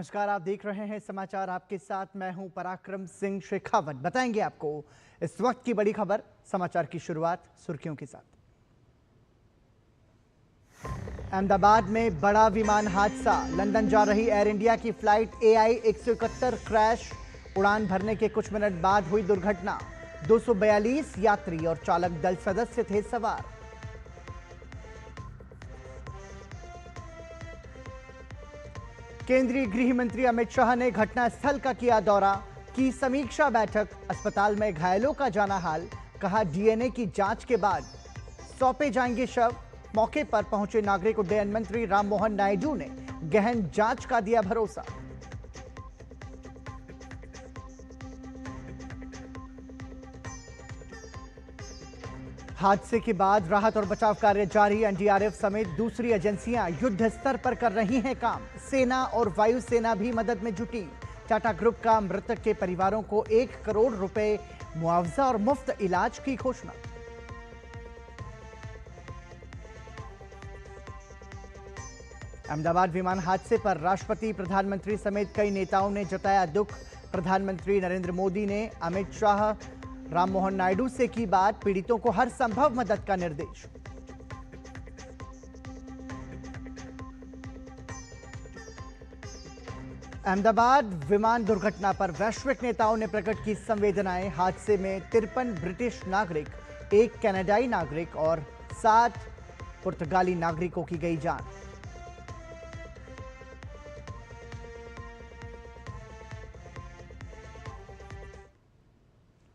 नमस्कार, आप देख रहे हैं समाचार। आपके साथ मैं हूं पराक्रम सिंह शेखावत। बताएंगे आपको इस वक्त की बड़ी खबर। समाचार की शुरुआत सुर्खियों के साथ। अहमदाबाद में बड़ा विमान हादसा। लंदन जा रही एयर इंडिया की फ्लाइट AI 171 क्रैश। उड़ान भरने के कुछ मिनट बाद हुई दुर्घटना। 242 यात्री और चालक दल सदस्य थे सवार। केंद्रीय गृह मंत्री अमित शाह ने घटनास्थल का किया दौरा, की समीक्षा बैठक। अस्पताल में घायलों का जाना हाल। कहा DNA की जांच के बाद सौंपे जाएंगे शव। मौके पर पहुंचे नागरिक उड्डयन मंत्री राममोहन नायडू ने गहन जांच का दिया भरोसा। हादसे के बाद राहत और बचाव कार्य जारी। NDRF समेत दूसरी एजेंसियां युद्ध स्तर पर कर रही हैं काम। सेना और वायुसेना भी मदद में जुटी। टाटा ग्रुप का मृतक के परिवारों को 1 करोड़ रुपए मुआवजा और मुफ्त इलाज की घोषणा। अहमदाबाद विमान हादसे पर राष्ट्रपति, प्रधानमंत्री समेत कई नेताओं ने जताया दुख। प्रधानमंत्री नरेंद्र मोदी ने अमित शाह, राममोहन नायडू से की बात। पीड़ितों को हर संभव मदद का निर्देश। अहमदाबाद विमान दुर्घटना पर वैश्विक नेताओं ने प्रकट की संवेदनाएं। हादसे में 53 ब्रिटिश नागरिक, 1 कनाडाई नागरिक और 7 पुर्तगाली नागरिकों की गई जान।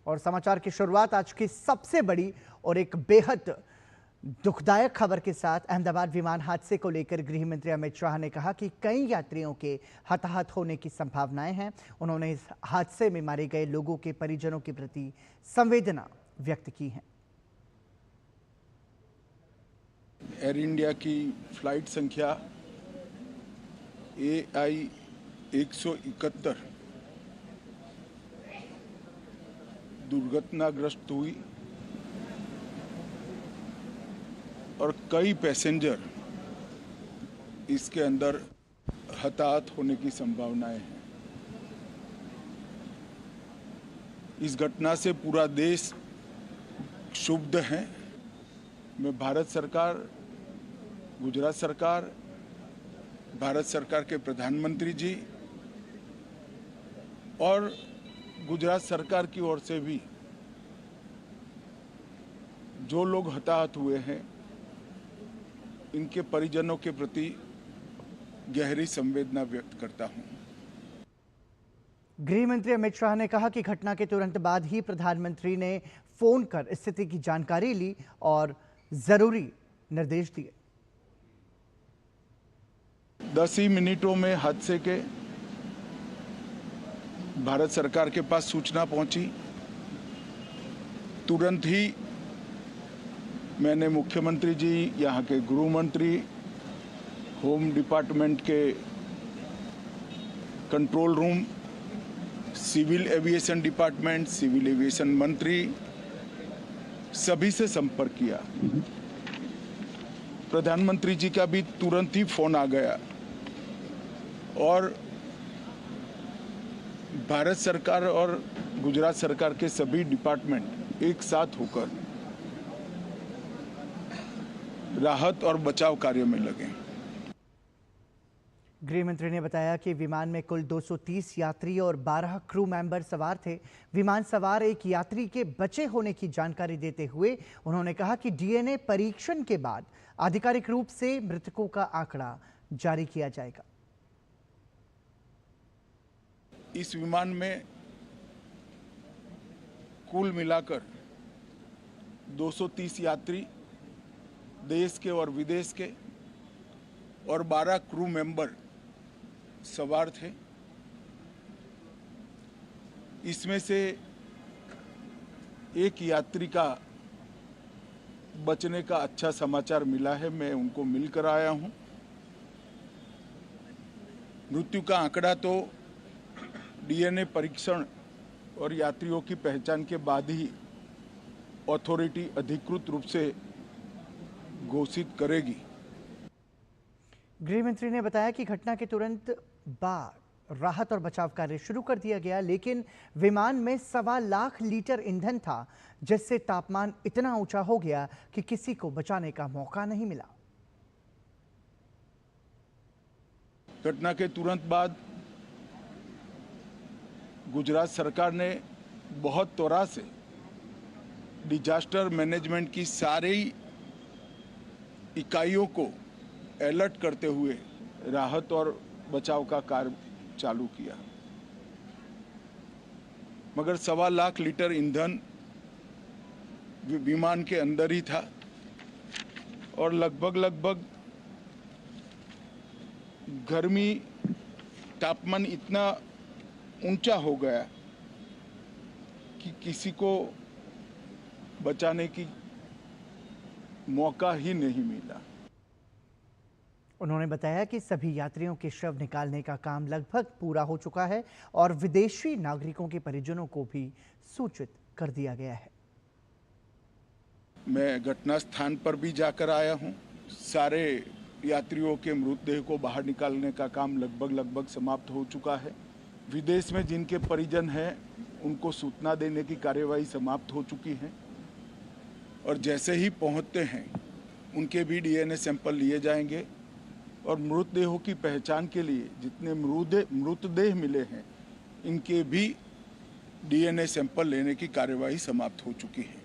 और समाचार की शुरुआत आज की सबसे बड़ी और एक बेहद दुखदायक खबर के साथ। अहमदाबाद विमान हादसे को लेकर गृह मंत्री अमित शाह ने कहा कि कई यात्रियों के हताहत होने की संभावनाएं हैं। उन्होंने इस हादसे में मारे गए लोगों के परिजनों के प्रति संवेदना व्यक्त की है। एयर इंडिया की फ्लाइट संख्या AI 171 दुर्घटनाग्रस्त हुई और कई पैसेंजर इसके अंदर हताहत होने की संभावनाएं हैं। इस घटना से पूरा देश क्षुब्ध है। मैं भारत सरकार, गुजरात सरकार, भारत सरकार के प्रधानमंत्री जी और गुजरात सरकार की ओर से भी जो लोग हताहत हुए हैं, इनके परिजनों के प्रति गहरी संवेदना व्यक्त करता हूं। गृह मंत्री अमित शाह ने कहा कि घटना के तुरंत बाद ही प्रधानमंत्री ने फोन कर स्थिति की जानकारी ली और जरूरी निर्देश दिए। 10 ही मिनटों में हादसे के भारत सरकार के पास सूचना पहुंची। तुरंत ही मैंने मुख्यमंत्री जी, यहाँ के गृह मंत्री, होम डिपार्टमेंट के control room, civil aviation department, civil aviation मंत्री, सभी से संपर्क किया। प्रधानमंत्री जी का भी तुरंत ही फोन आ गया और भारत सरकार और गुजरात सरकार के सभी डिपार्टमेंट एक साथ होकर राहत और बचाव कार्य में लगे। गृह मंत्री ने बताया कि विमान में कुल 230 यात्री और 12 क्रू मेंबर सवार थे। विमान सवार एक यात्री के बचे होने की जानकारी देते हुए उन्होंने कहा कि DNA परीक्षण के बाद आधिकारिक रूप से मृतकों का आंकड़ा जारी किया जाएगा। इस विमान में कुल मिलाकर 230 यात्री देश के और विदेश के और 12 क्रू मेंबर सवार थे। इसमें से एक यात्री का बचने का अच्छा समाचार मिला है। मैं उनको मिलकर आया हूं। मृत्यु का आंकड़ा तो DNA परीक्षण और यात्रियों की पहचान के बाद ही अथॉरिटी अधिकृत रूप से घोषित करेगी। गृह मंत्री ने बताया कि घटना के तुरंत बाद राहत और बचाव कार्य शुरू कर दिया गया, लेकिन विमान में 1.25 लाख लीटर ईंधन था, जिससे तापमान इतना ऊंचा हो गया कि किसी को बचाने का मौका नहीं मिला। घटना के तुरंत बाद गुजरात सरकार ने बहुत त्वरा से डिजास्टर मैनेजमेंट की सारी इकाइयों को अलर्ट करते हुए राहत और बचाव का कार्य चालू किया, मगर 1.25 लाख लीटर ईंधन विमान के अंदर ही था और लगभग गर्मी तापमान इतना ऊंचा हो गया कि किसी को बचाने की मौका ही नहीं मिला। उन्होंने बताया कि सभी यात्रियों के शव निकालने का काम लगभग पूरा हो चुका है और विदेशी नागरिकों के परिजनों को भी सूचित कर दिया गया है। मैं घटना स्थान पर भी जाकर आया हूं। सारे यात्रियों के मृतदेह को बाहर निकालने का काम लगभग समाप्त हो चुका है। विदेश में जिनके परिजन हैं उनको सूचना देने की कार्यवाही समाप्त हो चुकी है और जैसे ही पहुंचते हैं उनके भी डीएनए सैंपल लिए जाएंगे और मृतदेहों की पहचान के लिए जितने मृतदेह मिले हैं इनके भी डीएनए सैंपल लेने की कार्यवाही समाप्त हो चुकी है।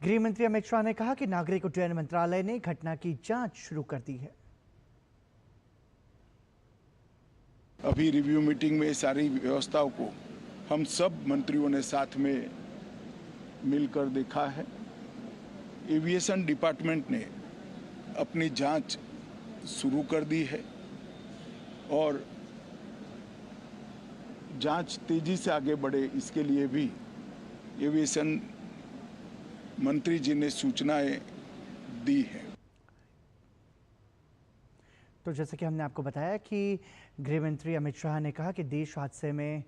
गृह मंत्री अमित शाह ने कहा कि नागरिक उड्डयन मंत्रालय ने घटना की जांच शुरू कर दी है। अभी रिव्यू मीटिंग में सारी व्यवस्थाओं को हम सब मंत्रियों ने साथ में मिलकर देखा है। एविएशन डिपार्टमेंट ने अपनी जांच शुरू कर दी है और जांच तेजी से आगे बढ़े इसके लिए भी एविएशन मंत्री जी ने सूचनाएं दी है। तो जैसे कि हमने आपको बताया कि गृह मंत्री अमित शाह ने कहा कि देश हादसे में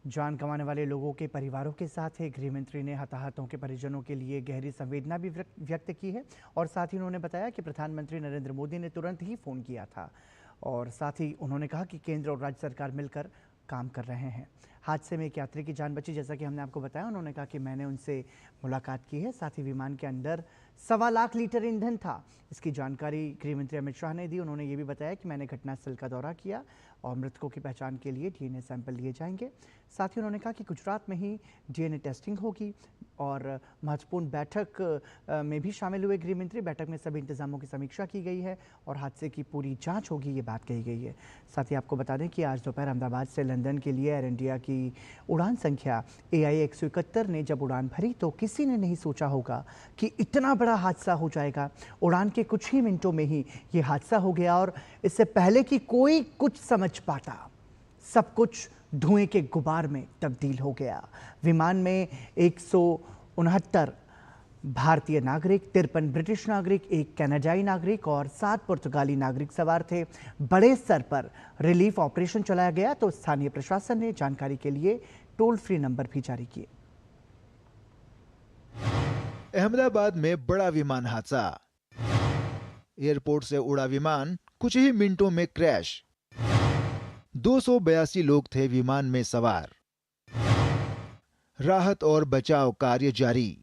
जान गंवाने वाले लोगों के परिवारों के साथ है। गृह मंत्री ने हताहतों के परिजनों के लिए गहरी संवेदना भी व्यक्त की है और साथ ही उन्होंने बताया कि प्रधानमंत्री नरेंद्र मोदी ने तुरंत ही फ़ोन किया था और साथ ही उन्होंने कहा कि केंद्र और राज्य सरकार मिलकर काम कर रहे हैं। हादसे में एक यात्री की जान बची, जैसा कि हमने आपको बताया। उन्होंने कहा कि मैंने उनसे मुलाकात की है। साथ ही विमान के अंदर 1.25 लाख लीटर ईंधन था। इसकी जानकारी गृह मंत्री अमित शाह ने दी। उन्होंने ये भी बताया कि मैंने घटनास्थल का दौरा किया और मृतकों की पहचान के लिए डीएनए सैंपल लिए जाएंगे। साथ ही उन्होंने कहा कि गुजरात में ही डीएनए टेस्टिंग होगी और महत्वपूर्ण बैठक में भी शामिल हुए गृह मंत्री। बैठक में सभी इंतजामों की समीक्षा की गई है और हादसे की पूरी जांच होगी, ये बात कही गई है। साथ ही आपको बता दें कि आज दोपहर अहमदाबाद से लंदन के लिए एयर इंडिया की उड़ान संख्या AI 171 ने जब उड़ान भरी तो किसी ने नहीं सोचा होगा कि इतना बड़ा हादसा हो जाएगा। उड़ान के कुछ ही मिनटों में ही ये हादसा हो गया और इससे पहले कि कोई कुछ समझ पाता, सब कुछ धुएं के गुबार में तब्दील हो गया। विमान में 169 भारतीय नागरिक, 53 ब्रिटिश नागरिक, 1 कनाडाई नागरिक और 7 पुर्तगाली नागरिक सवार थे। बड़े स्तर पर रिलीफ ऑपरेशन चलाया गया तो स्थानीय प्रशासन ने जानकारी के लिए टोल फ्री नंबर भी जारी किए। अहमदाबाद में बड़ा विमान हादसा। एयरपोर्ट से उड़ा विमान, कुछ ही मिनटों में क्रैश। 282 लोग थे विमान में सवार। राहत और बचाव कार्य जारी।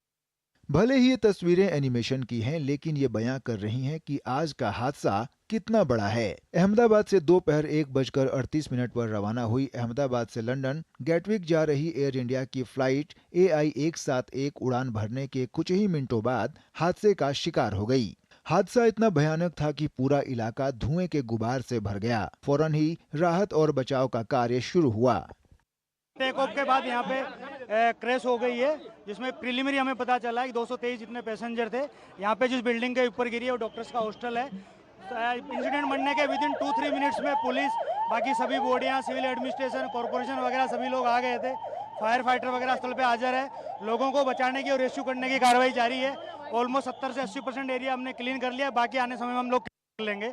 भले ही ये तस्वीरें एनिमेशन की हैं, लेकिन ये बयां कर रही हैं कि आज का हादसा कितना बड़ा है। अहमदाबाद से दोपहर 1:38 पर रवाना हुई अहमदाबाद से लंदन गैटविक जा रही एयर इंडिया की फ्लाइट AI 171 उड़ान भरने के कुछ ही मिनटों बाद हादसे का शिकार हो गई। हादसा इतना भयानक था कि पूरा इलाका धुएं के गुबार से भर गया। फौरन ही राहत और बचाव का कार्य शुरू हुआ। टेक ऑफ के बाद यहाँ पे क्रैश हो गई है, जिसमें प्रीलिमिनरी हमें पता चला है कि 223 जितने पैसेंजर थे। यहाँ पे जिस बिल्डिंग के ऊपर गिरी है वो डॉक्टर्स का हॉस्टल है। इंसिडेंट बनने के विदिन 2-3 मिनट्स में पुलिस, बाकी सभी बॉडियाँ, सिविल एडमिनिस्ट्रेशन, कॉर्पोरेशन वगैरह सभी लोग आ गए थे। फायर फाइटर वगैरह स्थल पे हाजिर है। लोगों को बचाने की और रेस्क्यू करने की कार्रवाई जारी है। ऑलमोस्ट 70 से 80% एरिया हमने क्लीन कर लिया, बाकी आने समय में हम लोग कर लेंगे।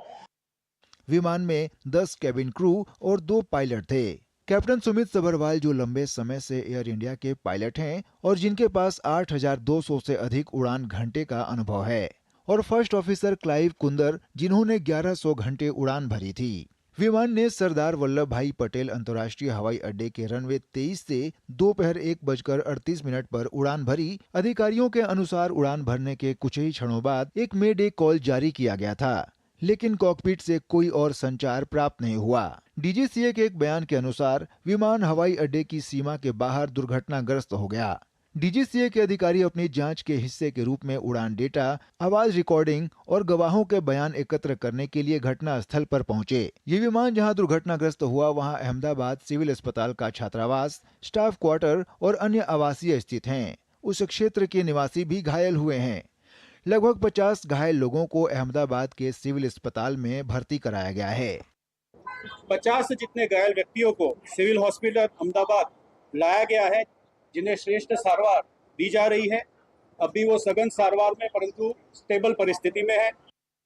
विमान में 10 कैबिन क्रू और 2 पायलट थे। कैप्टन सुमित सभरवाल जो लंबे समय से एयर इंडिया के पायलट हैं और जिनके पास 8,200 से अधिक उड़ान घंटे का अनुभव है, और फर्स्ट ऑफिसर क्लाइव कुंदर जिन्होंने 1100 घंटे उड़ान भरी थी। विमान ने सरदार वल्लभ भाई पटेल अंतर्राष्ट्रीय हवाई अड्डे के रनवे 23 से दोपहर 1:38 पर उड़ान भरी। अधिकारियों के अनुसार उड़ान भरने के कुछ ही क्षणों बाद एक मेडे कॉल जारी किया गया था, लेकिन कॉकपिट से कोई और संचार प्राप्त नहीं हुआ। डीजीसीए के एक बयान के अनुसार विमान हवाई अड्डे की सीमा के बाहर दुर्घटनाग्रस्त हो गया। डीजीसीए के अधिकारी अपनी जांच के हिस्से के रूप में उड़ान डेटा, आवाज रिकॉर्डिंग और गवाहों के बयान एकत्र करने के लिए घटना स्थल पर पहुंचे। ये विमान जहां दुर्घटनाग्रस्त हुआ वहां अहमदाबाद सिविल अस्पताल का छात्रावास, स्टाफ क्वार्टर और अन्य आवासीय स्थित हैं। उस क्षेत्र के निवासी भी घायल हुए हैं। लगभग 50 घायल लोगों को अहमदाबाद के सिविल अस्पताल में भर्ती कराया गया है। 50 जितने घायल व्यक्तियों को सिविल हॉस्पिटल अहमदाबाद लाया गया है, जिन्हें श्रेष्ठ सारवार दी जा रही है। अभी वो सघन सारवार में परंतु स्टेबल परिस्थिति में है।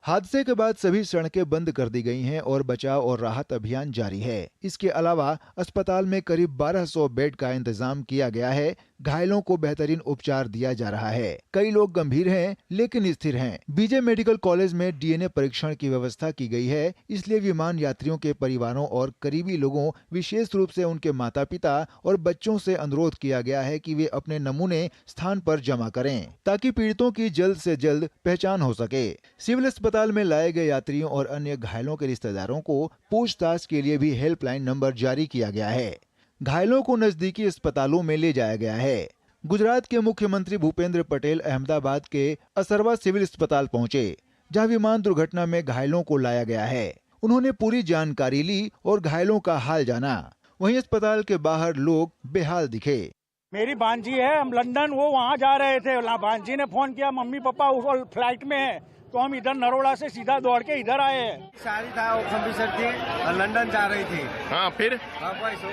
हादसे के बाद सभी सड़कें बंद कर दी गई हैं और बचाव और राहत अभियान जारी है। इसके अलावा अस्पताल में करीब 1200 बेड का इंतजाम किया गया है। घायलों को बेहतरीन उपचार दिया जा रहा है। कई लोग गंभीर हैं लेकिन स्थिर हैं। बीजे मेडिकल कॉलेज में डीएनए परीक्षण की व्यवस्था की गई है, इसलिए विमान यात्रियों के परिवारों और करीबी लोगों, विशेष रूप से उनके माता पिता और बच्चों से अनुरोध किया गया है कि वे अपने नमूने स्थान पर जमा करें ताकि पीड़ितों की जल्द से जल्द पहचान हो सके। सिविल अस्पताल में लाए गए यात्रियों और अन्य घायलों के रिश्तेदारों को पूछताछ के लिए भी हेल्पलाइन नंबर जारी किया गया है। घायलों को नजदीकी अस्पतालों में ले जाया गया है। गुजरात के मुख्यमंत्री भूपेंद्र पटेल अहमदाबाद के असरवा सिविल अस्पताल पहुंचे, जहां विमान दुर्घटना में घायलों को लाया गया है। उन्होंने पूरी जानकारी ली और घायलों का हाल जाना। वहीं अस्पताल के बाहर लोग बेहाल दिखे। मेरी भांजी है, हम लंदन, वो वहाँ जा रहे थे। भांजी ने फोन किया, मम्मी पापा वो फ्लाइट में है, तो हम इधर नरोड़ा से सीधा दौड़ के इधर आए हैं। शादी था, वो कम्पिटिशन थी और लंदन जा रही थी। हाँ, फिर वापस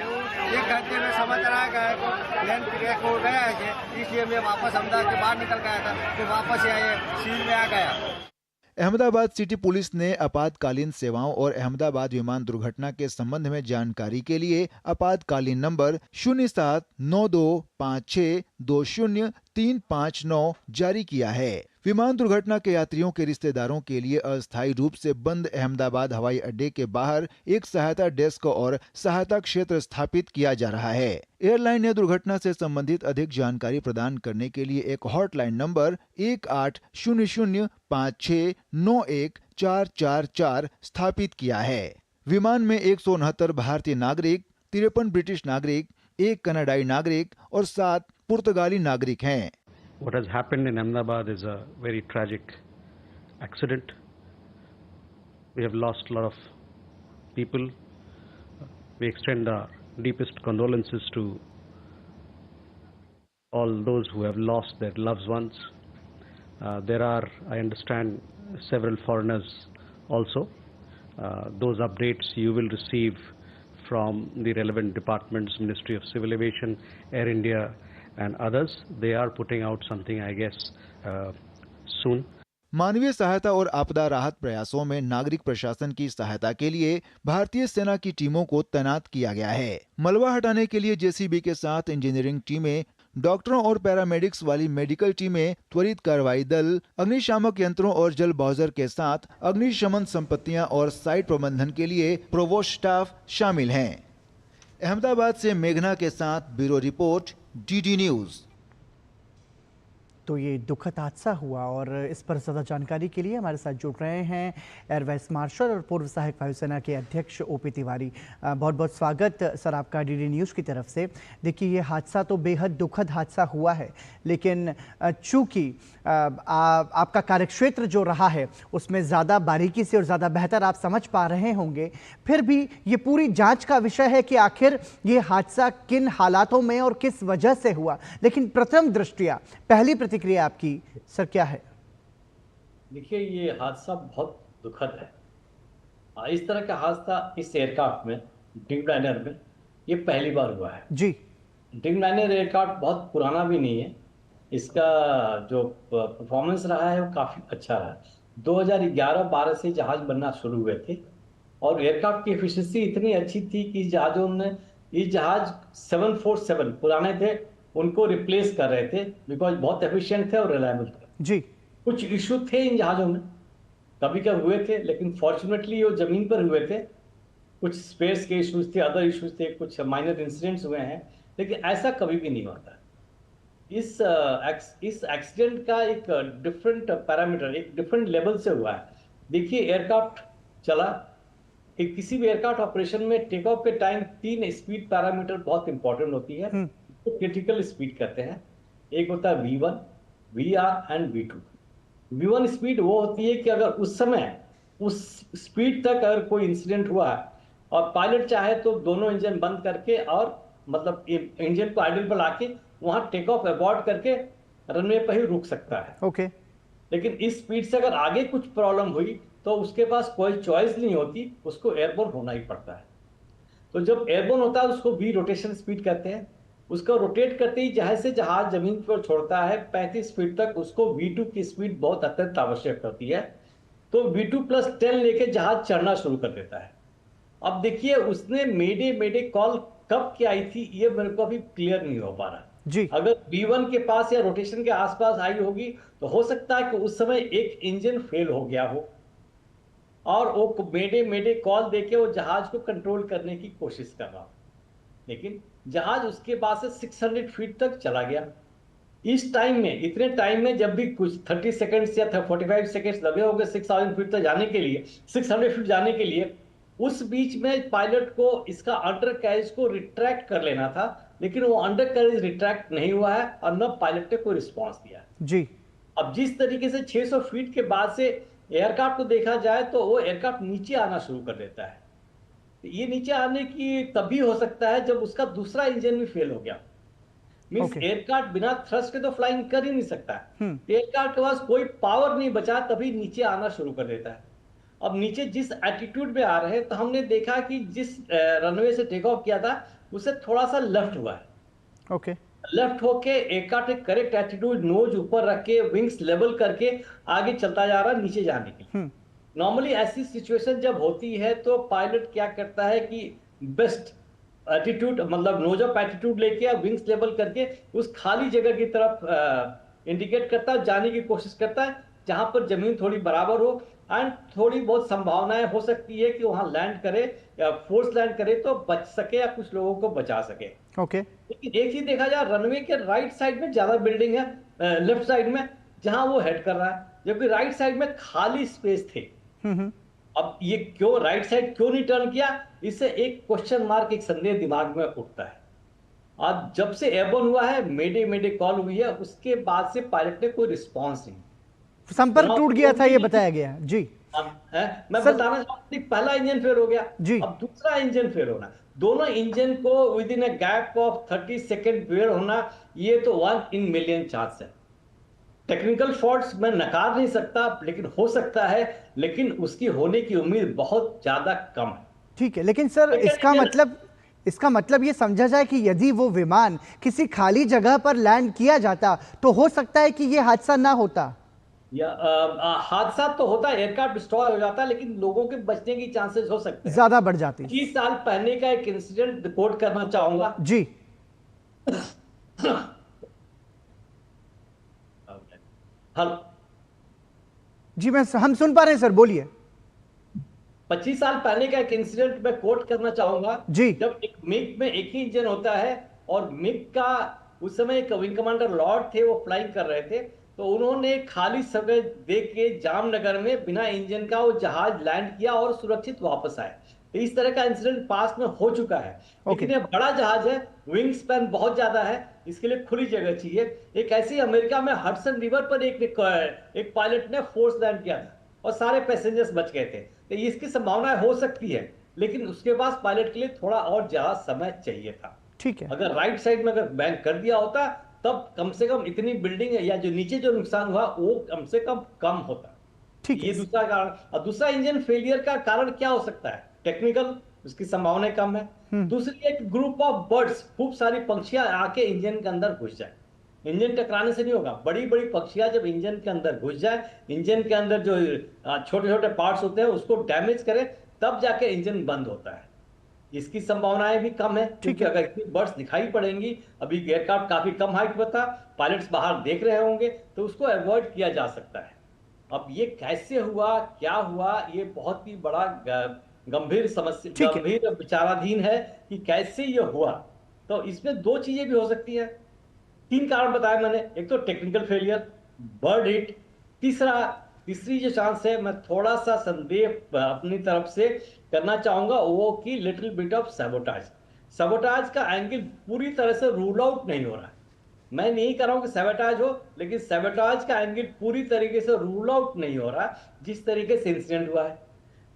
1 घंटे में समझ आ गया को प्लेन क्रैश हो गया है, इसलिए मैं वापस अहमदाबाद के बाहर निकल गया था, तो वापस आए सील में आ गया। अहमदाबाद सिटी पुलिस ने आपातकालीन सेवाओं और अहमदाबाद विमान दुर्घटना के संबंध में जानकारी के लिए आपातकालीन नंबर 079256200359 जारी किया है। विमान दुर्घटना के यात्रियों के रिश्तेदारों के लिए अस्थायी रूप से बंद अहमदाबाद हवाई अड्डे के बाहर एक सहायता डेस्क और सहायता क्षेत्र स्थापित किया जा रहा है। एयरलाइन ने दुर्घटना से संबंधित अधिक जानकारी प्रदान करने के लिए एक हॉटलाइन नंबर 1800569144 स्थापित किया है। विमान में 169 भारतीय नागरिक, 53 ब्रिटिश नागरिक, 1 कनाडाई नागरिक और 7 पुर्तगाली नागरिक हैं। What has happened in Ahmedabad is a very tragic accident. We have lost a lot of people. We extend our deepest condolences to all those who have lost their loved ones. There are, I understand, several foreigners also. Those updates you will receive from the relevant departments, Ministry of Civil Aviation, Air India, and others. They are putting out something, I guess, soon. मानवीय सहायता और आपदा राहत प्रयासों में नागरिक प्रशासन की सहायता के लिए भारतीय सेना की टीमों को तैनात किया गया है। मलबा हटाने के लिए जेसीबी के साथ इंजीनियरिंग टीमें, डॉक्टरों और पैरामेडिक्स वाली मेडिकल टीमें, त्वरित कार्रवाई दल, अग्निशामक यंत्रों और जल बहादुर के साथ अग्निशमन संपत्तियां और साइट प्रबंधन के लिए प्रोवोस्ट स्टाफ शामिल हैं। अहमदाबाद से मेघना के साथ ब्यूरो रिपोर्ट, डीडी न्यूज। तो ये दुखद हादसा हुआ और इस पर ज़्यादा जानकारी के लिए हमारे साथ जुड़ रहे हैं एयर वाइस मार्शल और पूर्व सहायक वायुसेना के अध्यक्ष ओपी तिवारी। बहुत बहुत स्वागत सर आपका डीडी न्यूज़ की तरफ से। देखिए, ये हादसा तो बेहद दुखद हादसा हुआ है, लेकिन चूँकि आपका कार्यक्षेत्र जो रहा है उसमें ज़्यादा बारीकी से और ज़्यादा बेहतर आप समझ पा रहे होंगे, फिर भी ये पूरी जांच का विषय है कि आखिर ये हादसा किन हालातों में और किस वजह से हुआ। लेकिन प्रथम दृष्टया पहली प्रतिक्रिया आपकी सर क्या है? देखिए, ये हादसा बहुत दुखद है। इस तरह का हादसा इस एयरक्राफ्ट में, ड्रीमलाइनर में, ये पहली बार हुआ है जी। ड्रीमलाइनर एयरक्राफ्ट बहुत पुराना भी नहीं है, इसका जो परफॉर्मेंस रहा है वो काफ़ी अच्छा रहा है। 2011-12 से जहाज बनना शुरू हुए थे और एयरक्राफ्ट की एफिशिएंसी इतनी अच्छी थी कि जहाज़ों ने, ये जहाज 747 पुराने थे, उनको रिप्लेस कर रहे थे, बिकॉज बहुत एफिशिएंट थे और रिलायबल थे जी। कुछ इशू थे इन जहाज़ों में, कभी कभी हुए थे, लेकिन फॉर्चुनेटली वो ज़मीन पर हुए थे कुछ स्पेस के इश्यूज थे, अदर इश्यूज थे, कुछ माइनर इंसिडेंट्स हुए हैं, लेकिन ऐसा कभी भी नहीं होता। इस एक्सीडेंट का एक डिफरेंट पैरामीटर, एक डिफरेंट लेवल से हुआ है। देखिए, एयरक्राफ्ट चला, एक किसी भी एयरक्राफ्ट ऑपरेशन में टेक ऑफ के टाइम 3 स्पीड पैरामीटर बहुत इंपॉर्टेंट होती है, तो क्रिटिकल स्पीड कहते हैं। एक होता है V1, VR and V2। V1 speed वो होती है कि अगर उस समय उस स्पीड तक अगर कोई इंसिडेंट हुआ है और पायलट चाहे तो दोनों इंजन बंद करके और मतलब इंजन को आइडल पर लाके वहां टेक ऑफ अबॉर्ट करके रनवे पर ही रुक सकता है। ओके। लेकिन इस स्पीड से अगर आगे कुछ प्रॉब्लम हुई तो उसके पास कोई चॉइस नहीं होती, उसको एयरबोर्न होना ही पड़ता है। तो जब एयरबोर्न होता है उसको वी रोटेशन स्पीड कहते हैं। उसका रोटेट करते ही जहां से जहाज जमीन पर छोड़ता है 35 फीट तक, उसको V2 की स्पीड बहुत अत्यंत आवश्यक होती है। तो V2+10 लेके जहाज चढ़ना शुरू कर देता है। अब देखिए, उसने मेडे कॉल कब की आई थी ये मेरे को अभी क्लियर नहीं हो पा रहा जी। अगर V1 के पास या रोटेशन के आसपास आई होगी तो हो सकता है कि उस समय एक इंजन फेल हो गया हो और वो मेडे कॉल देके वो जहाज को कंट्रोल करने की कोशिश कर रहा हो, लेकिन जहाज उसके बाद से 600 फीट तक चला गया। इस टाइम में, इतने टाइम में जब भी कुछ 30 सेकंड्स या 45 सेकंड्स लगे होंगे 6000 फीट तक जाने के लिए, 600 फीट जाने के लिए, उस बीच में पायलट को इसका अंडर कैरेज को रिट्रैक्ट कर लेना था, लेकिन वो अंडर कैरेज रिट्रैक्ट नहीं हुआ है और न पायलट ने कोई रिस्पॉन्स दिया जी। अब जिस तरीके से 600 फीट के बाद से एयरक्राफ्ट को देखा जाए तो वो एयरक्राफ्ट नीचे आना शुरू कर देता है। ये नीचे आने की तभी हो सकता है जब उसका दूसरा इंजन भी फेल हो गया। मींस एयरक्राफ्ट बिना थ्रस्ट के तो फ्लाइंग कर ही नहीं सकता है। एयरक्राफ्ट के पास कोई पावर नहीं बचा, तभी नीचे आना शुरू कर देता है। अब नीचे जिस एटीट्यूड में आ रहे हैं, तो हमने देखा कि जिस रनवे से टेक ऑफ किया था उससे थोड़ा सा लेफ्ट हुआ है। ओके। लेफ्ट होके एयरक्राफ्ट एक करेक्ट एटीट्यूड, नोज ऊपर रख के विंग्स लेवल करके आगे चलता जा रहा है नीचे जाने के लिए। नॉर्मली ऐसी सिचुएशन जब होती है तो पायलट क्या करता है कि बेस्ट एटीट्यूड, मतलब नोज अप एटीट्यूड लेके विंग्स लेवल करके उस खाली जगह की तरफ इंडिकेट करता है, जाने की कोशिश करता है जहां पर जमीन थोड़ी बराबर हो एंड थोड़ी बहुत संभावनाएं हो सकती है कि वहां लैंड करे या फोर्स लैंड करे तो बच सके या कुछ लोगों को बचा सके। ओके। लेकिन एक चीज देखा जाए, रनवे के राइट साइड में ज्यादा बिल्डिंग है, लेफ्ट साइड में जहां वो हेड कर रहा है, जबकि राइट साइड में खाली स्पेस थे। अब ये क्यों राइट साइड क्यों नहीं टर्न किया, इससे एक क्वेश्चन मार्क, एक संदेह दिमाग में उठता है। आज जब से एयरबोर्न हुआ है, मेडे कॉल हुई है, उसके बाद से पायलट ने कोई रिस्पॉन्स नहीं, संपर्क टूट गया था, ये बताया गया जी। मैं बताना चाहता हूं, पहला इंजन फेल हो गया जी। अब दूसरा इंजन फेल होना, दोनों इंजन को with in a gap of 30 second fail होना, ये तो 1 in million चांस है। टेक्निकल फॉल्ट्स मैं नकार नहीं सकता, लेकिन हो सकता है, लेकिन उसकी होने की उम्मीद बहुत ज्यादा कम है। ठीक है, लेकिन सर इसका मतलब ये समझा जाए कि यदि वो विमान किसी खाली जगह पर लैंड किया जाता तो हो सकता है कि ये हादसा ना होता। या हादसा तो होता है, एयरक्राफ्ट डिस्ट्रॉय हो जाता है, लेकिन लोगों के बचने की चांसेस हो सकते हैं ज्यादा बढ़ जाती। 20 साल पहले का एक इंसिडेंट रिपोर्ट करना चाहूंगा जी। हेलो जी, हम सुन पा रहे हैं सर, बोलिए। 25 साल पहले का एक इंसिडेंट मैं कोट करना चाहूंगा जी। जब एक मिग में एक ही इंजन होता है और मिग का उस समय एक विंग कमांडर लॉर्ड थे, वो फ्लाइंग कर रहे थे, तो उन्होंने खाली समय देख के जामनगर में बिना इंजन का वो जहाज लैंड किया और सुरक्षित वापस आए। तो इस तरह का इंसिडेंट पास्ट में हो चुका है। लेकिन ये बड़ा जहाज है, विंग स्पैन बहुत ज्यादा है, इसके लिए खुली जगह चाहिए। एक ऐसी अमेरिका में हडसन रिवर पर एक पायलट ने फोर्स लैंड किया था और सारे पैसेंजर्स बच गए थे। तो इसकी संभावना हो सकती है, लेकिन उसके पास पायलट के लिए थोड़ा और ज्यादा समय चाहिए था। ठीक है। अगर राइट साइड में अगर बैंक कर दिया होता तब कम से कम इतनी बिल्डिंग या जो नीचे जो नुकसान हुआ वो कम से कम होता। ठीक है। ये दूसरा कारण। और दूसरा, इंजन फेलियर का कारण क्या हो सकता है? टेक्निकल, उसकी संभावनाएं कम है। दूसरी, एक ग्रुप ऑफ बर्ड्स, खूब सारी पंछियां आके इंजन के अंदर घुस जाए। इंजन टकराने से नहीं होगा, बड़ी बड़ी पक्षियां जब इंजन के अंदर घुस जाए, इंजन के अंदर जो छोटे छोटे पार्ट्स होते हैं उसको डैमेज करे, तब जाके इंजन बंद होता है। इसकी संभावनाएं भी कम है, क्योंकि अगर इतनी बर्ड्स दिखाई पड़ेंगी, अभी एयरक्राफ्ट काफी कम हाइट पर था, पायलट्स बाहर देख रहे होंगे, तो उसको अवॉइड किया जा सकता है। अब ये कैसे हुआ, क्या हुआ, ये बहुत ही बड़ा गंभीर समस्या, ठीक है। गंभीर विचाराधीन है कि कैसे ये हुआ। तो इसमें दो चीजें भी हो सकती है। 3 कारण बताए मैंने, एक तो टेक्निकल फेलियर, बर्ड हिट, तीसरी जो चांस है, मैं थोड़ा सा संदेह अपनी तरफ से करना चाहूंगा वो कि little bit of sabotage. Sabotage का एंगल पूरी तरह से रूल आउट नहीं हो रहा है। मैं नहीं कह रहा हूं कि सैबोटाज हो, लेकिन सैबोटाज का एंगल पूरी तरीके से रूल आउट नहीं हो रहा जिस तरीके से इंसिडेंट हुआ है।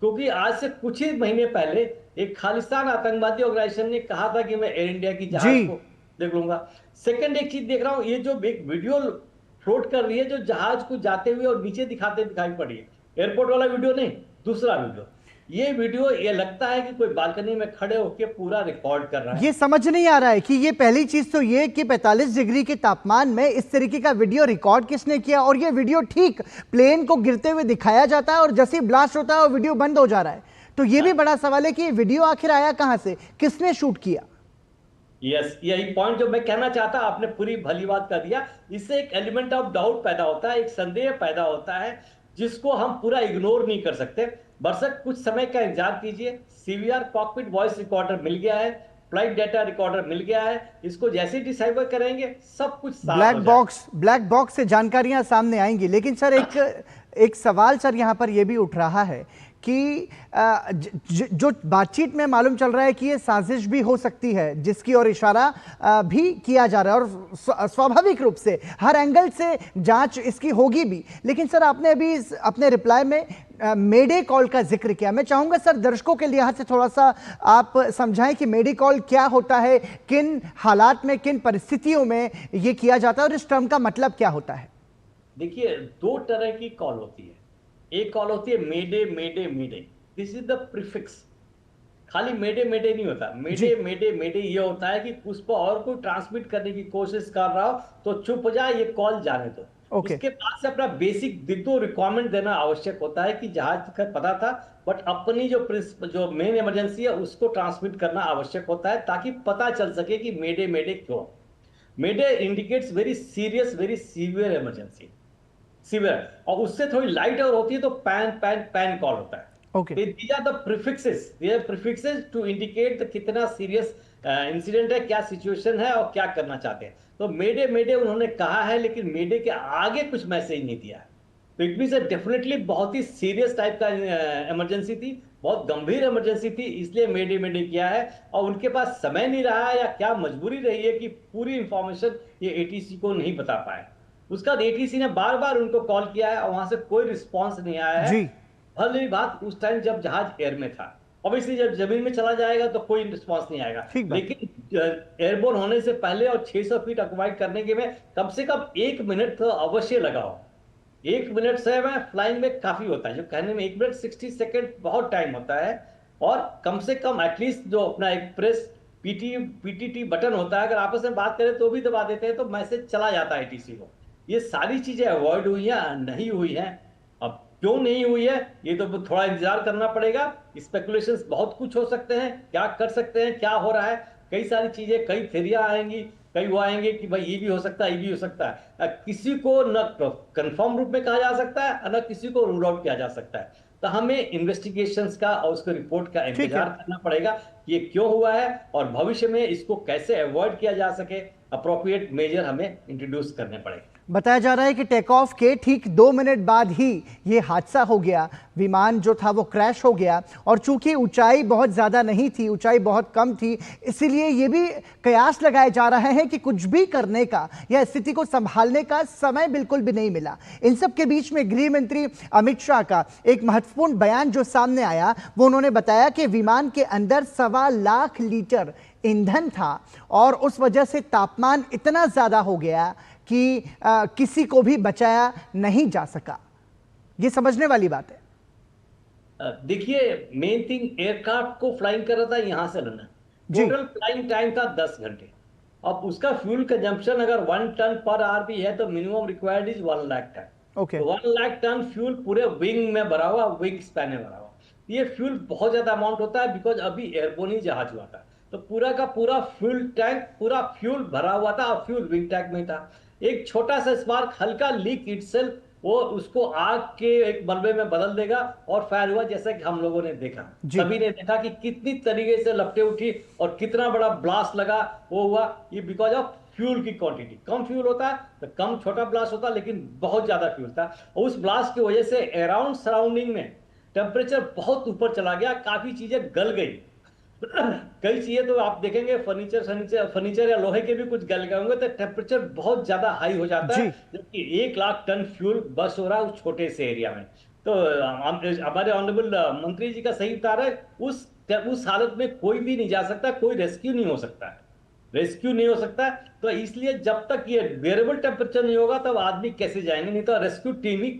क्योंकि आज से कुछ ही महीने पहले एक खालिस्तान आतंकवादी ऑर्गेनाइजेशन ने कहा था कि मैं एयर इंडिया की जहाज को देख लूंगा। सेकंड एक चीज देख रहा हूं, ये जो एक वीडियो फ्लोट कर रही है जो जहाज को जाते हुए और नीचे दिखाते दिखाई पड़ी है, एयरपोर्ट वाला वीडियो नहीं, दूसरा वीडियो। ये वीडियो ये लगता है कि कोई बालकनी में खड़े होकर पूरा रिकॉर्ड कर रहा है। ये समझ नहीं आ रहा है कि ये पहली चीज तो ये कि 45 डिग्री के तापमान में इस तरीके का वीडियो रिकॉर्ड किसने किया, और ये वीडियो ठीक प्लेन को गिरते हुए दिखाया जाता है और जैसे ही ब्लास्ट होता है वो वीडियो बंद हो जा रहा है। तो ये भी बड़ा सवाल है कि ये वीडियो आखिर आया कहां से, किसने शूट किया। यस, यही पॉइंट जो मैं कहना चाहता, आपने पूरी भली बात कर दिया। इससे एक एलिमेंट ऑफ डाउट पैदा होता है, एक संदेह पैदा होता है जिसको हम पूरा इग्नोर नहीं कर सकते। बरसक कुछ समय का इंतजार कीजिए, सीवीआर कॉकपिट वॉइस रिकॉर्डर मिल गया है, फ्लाइट डाटा रिकॉर्डर मिल गया है, इसको जैसे ही डिसाइफर करेंगे सब कुछ साफ हो जाएगा। ब्लैक बॉक्स से जानकारियां सामने आएंगी। लेकिन सर एक सवाल सर यहां पर यह भी उठ रहा है कि जो बातचीत में मालूम चल रहा है कि ये साजिश भी हो सकती है, जिसकी ओर इशारा भी किया जा रहा है, और स्वाभाविक रूप से हर एंगल से जांच इसकी होगी भी। लेकिन सर आपने अभी अपने रिप्लाई में मेडे कॉल का जिक्र किया। मैं चाहूंगा सर दर्शकों के लिहाज से थोड़ा सा आप समझाएं कि मेडे कॉल क्या होता है, किन हालात में, किन परिस्थितियों में ये किया जाता है, और इस टर्म का मतलब क्या होता है। देखिए, 2 तरह की कॉल होती है। एक कॉल होती है मेडे मेडे मेडे, दिस इज द प्रीफिक्स। खाली मेडे मेडे नहीं होता, मेडे मेडे मेडे ये होता है कि उस पर और कोई ट्रांसमिट करने की कोशिश कर रहा हो तो चुप हो जाए, ये कॉल जाने दो। उसके बाद से अपना बेसिक दिग्गो रिक्वायरमेंट देना आवश्यक होता है कि जहाज का पता था, बट अपनी जो मेन इमरजेंसी है उसको ट्रांसमिट करना आवश्यक होता है ताकि पता चल सके कि मेडे मेडे क्यों। Mayday indicates very serious, very severe emergency, severe. और उससे थोड़ी लाइट और होती है तो पैन पैन पैन कॉल होता है। These are the prefixes. They are prefixes to indicate कितना सीरियस इंसिडेंट है, क्या सिचुएशन है और क्या करना चाहते हैं। तो मेडे मेडे उन्होंने कहा है, लेकिन मेडे के आगे कुछ मैसेज नहीं दिया है। तो इट मींस डेफिनेटली बहुत ही सीरियस टाइप का इमरजेंसी थी, बहुत गंभीर इमरजेंसी थी, इसलिए मेडे मेडे किया है। और उनके पास समय नहीं रहा या क्या मजबूरी रही है कि पूरी इंफॉर्मेशन ये एटीसी को नहीं बता पाए। उसका एटीसी ने बार बार उनको कॉल किया है और वहां से कोई रिस्पॉन्स नहीं आया है। भले बात उस टाइम जब जहाज एयर में था, ऑब्वियसली जब जमीन में चला जाएगा तो कोई रिस्पांस नहीं आएगा, लेकिन एयरबोर्न होने से पहले और 600 फीट ऑक्यूपाइड करने के में कम से कम 1 मिनट तो अवश्य लगा हो। 1 मिनट से में फ्लाइंग में काफी होता है, जो कहने में 1 मिनट 60 सेकेंड बहुत टाइम होता है। और कम से कम एटलीस्ट जो अपना एक प्रेस पीटीटी बटन होता है, अगर आपस में बात करें तो भी दबा देते हैं तो मैसेज चला जाता है एटीसी को। ये सारी चीजें अवॉइड हुई हैं, नहीं हुई हैं। अब क्यों नहीं हुई है ये तो थोड़ा इंतजार करना पड़ेगा। स्पेकुलेशंस बहुत कुछ हो सकते हैं, क्या कर सकते हैं, क्या हो रहा है, कई सारी चीजें, कई थ्योरियां आएंगी, कई वो आएंगे कि भाई ये भी हो सकता है, ये भी हो सकता है। किसी को न कंफर्म रूप में कहा जा सकता है, न किसी को रूल आउट किया जा सकता है। तो हमें इन्वेस्टिगेशंस का और उसके रिपोर्ट का इंतजार करना पड़ेगा कि ये क्यों हुआ है और भविष्य में इसको कैसे अवॉइड किया जा सके। अप्रोप्रिएट मेजर हमें इंट्रोड्यूस करने पड़ेंगे। बताया जा रहा है कि टेक ऑफ के ठीक 2 मिनट बाद ही ये हादसा हो गया, विमान जो था वो क्रैश हो गया। और चूंकि ऊंचाई बहुत ज़्यादा नहीं थी, ऊंचाई बहुत कम थी, इसीलिए ये भी कयास लगाए जा रहे हैं कि कुछ भी करने का या स्थिति को संभालने का समय बिल्कुल भी नहीं मिला। इन सब के बीच में गृह मंत्री अमित शाह का एक महत्वपूर्ण बयान जो सामने आया, वो उन्होंने बताया कि विमान के अंदर 1.25 लाख लीटर ईंधन था और उस वजह से तापमान इतना ज़्यादा हो गया कि किसी को भी बचाया नहीं जा सका। ये समझने वाली बात है। देखिए, मेन थिंग एयरक्राफ्ट को फ्लाइंग कर रहा था यहां से लंदन, टोटल फ्लाइंग टाइम था 10 घंटे। अब उसका फ्यूल कंजम्पशन अगर 1 टन पर आवर भी है तो minimum required is 1 lakh ton. तो 1 लाख टन फ्यूल पूरे विंग में भरा हुआ, विंग स्पैन में भरा हुआ। ये फ्यूल बहुत ज्यादा अमाउंट होता है, बिकॉज अभी एयरबोर्न ही जहाज हुआ था, तो पूरा का पूरा फ्यूल टैंक, पूरा फ्यूल भरा हुआ था और फ्यूल विंग टैंक में था। एक छोटा सा स्पार्क, हल्का लीक इटसेल्फ वो उसको आग के एक मलबे में बदल देगा और फायर हुआ, जैसा कि हम लोगों ने देखा। सभी ने देखा कि कितनी तरीके से लपटें उठी और कितना बड़ा ब्लास्ट लगा, वो हुआ। ये बिकॉज ऑफ फ्यूल की क्वांटिटी, कम फ्यूल होता है तो कम छोटा ब्लास्ट होता है, लेकिन बहुत ज्यादा फ्यूल था। और उस ब्लास्ट की वजह से अराउंड सराउंडिंग में टेम्परेचर बहुत ऊपर चला गया, काफी चीजें गल गई। कई चीजें तो आप देखेंगे फर्नीचर या लोहे के भी कुछ गल गए होंगे, तो टेम्परेचर बहुत ज्यादा हाई हो जाता है, जबकि 1 लाख टन फ्यूल बस हो रहा है उस छोटे से एरिया में। तो हमारे ऑनरेबल मंत्री जी का सही उतार है, उस हालत में कोई भी नहीं जा सकता, कोई रेस्क्यू नहीं हो सकता है। तो इसलिए जब तक ये वेरिएबल टेम्परेचर नहीं होगा तब आदमी कैसे जाएंगे, नहीं तो रेस्क्यू टीम ही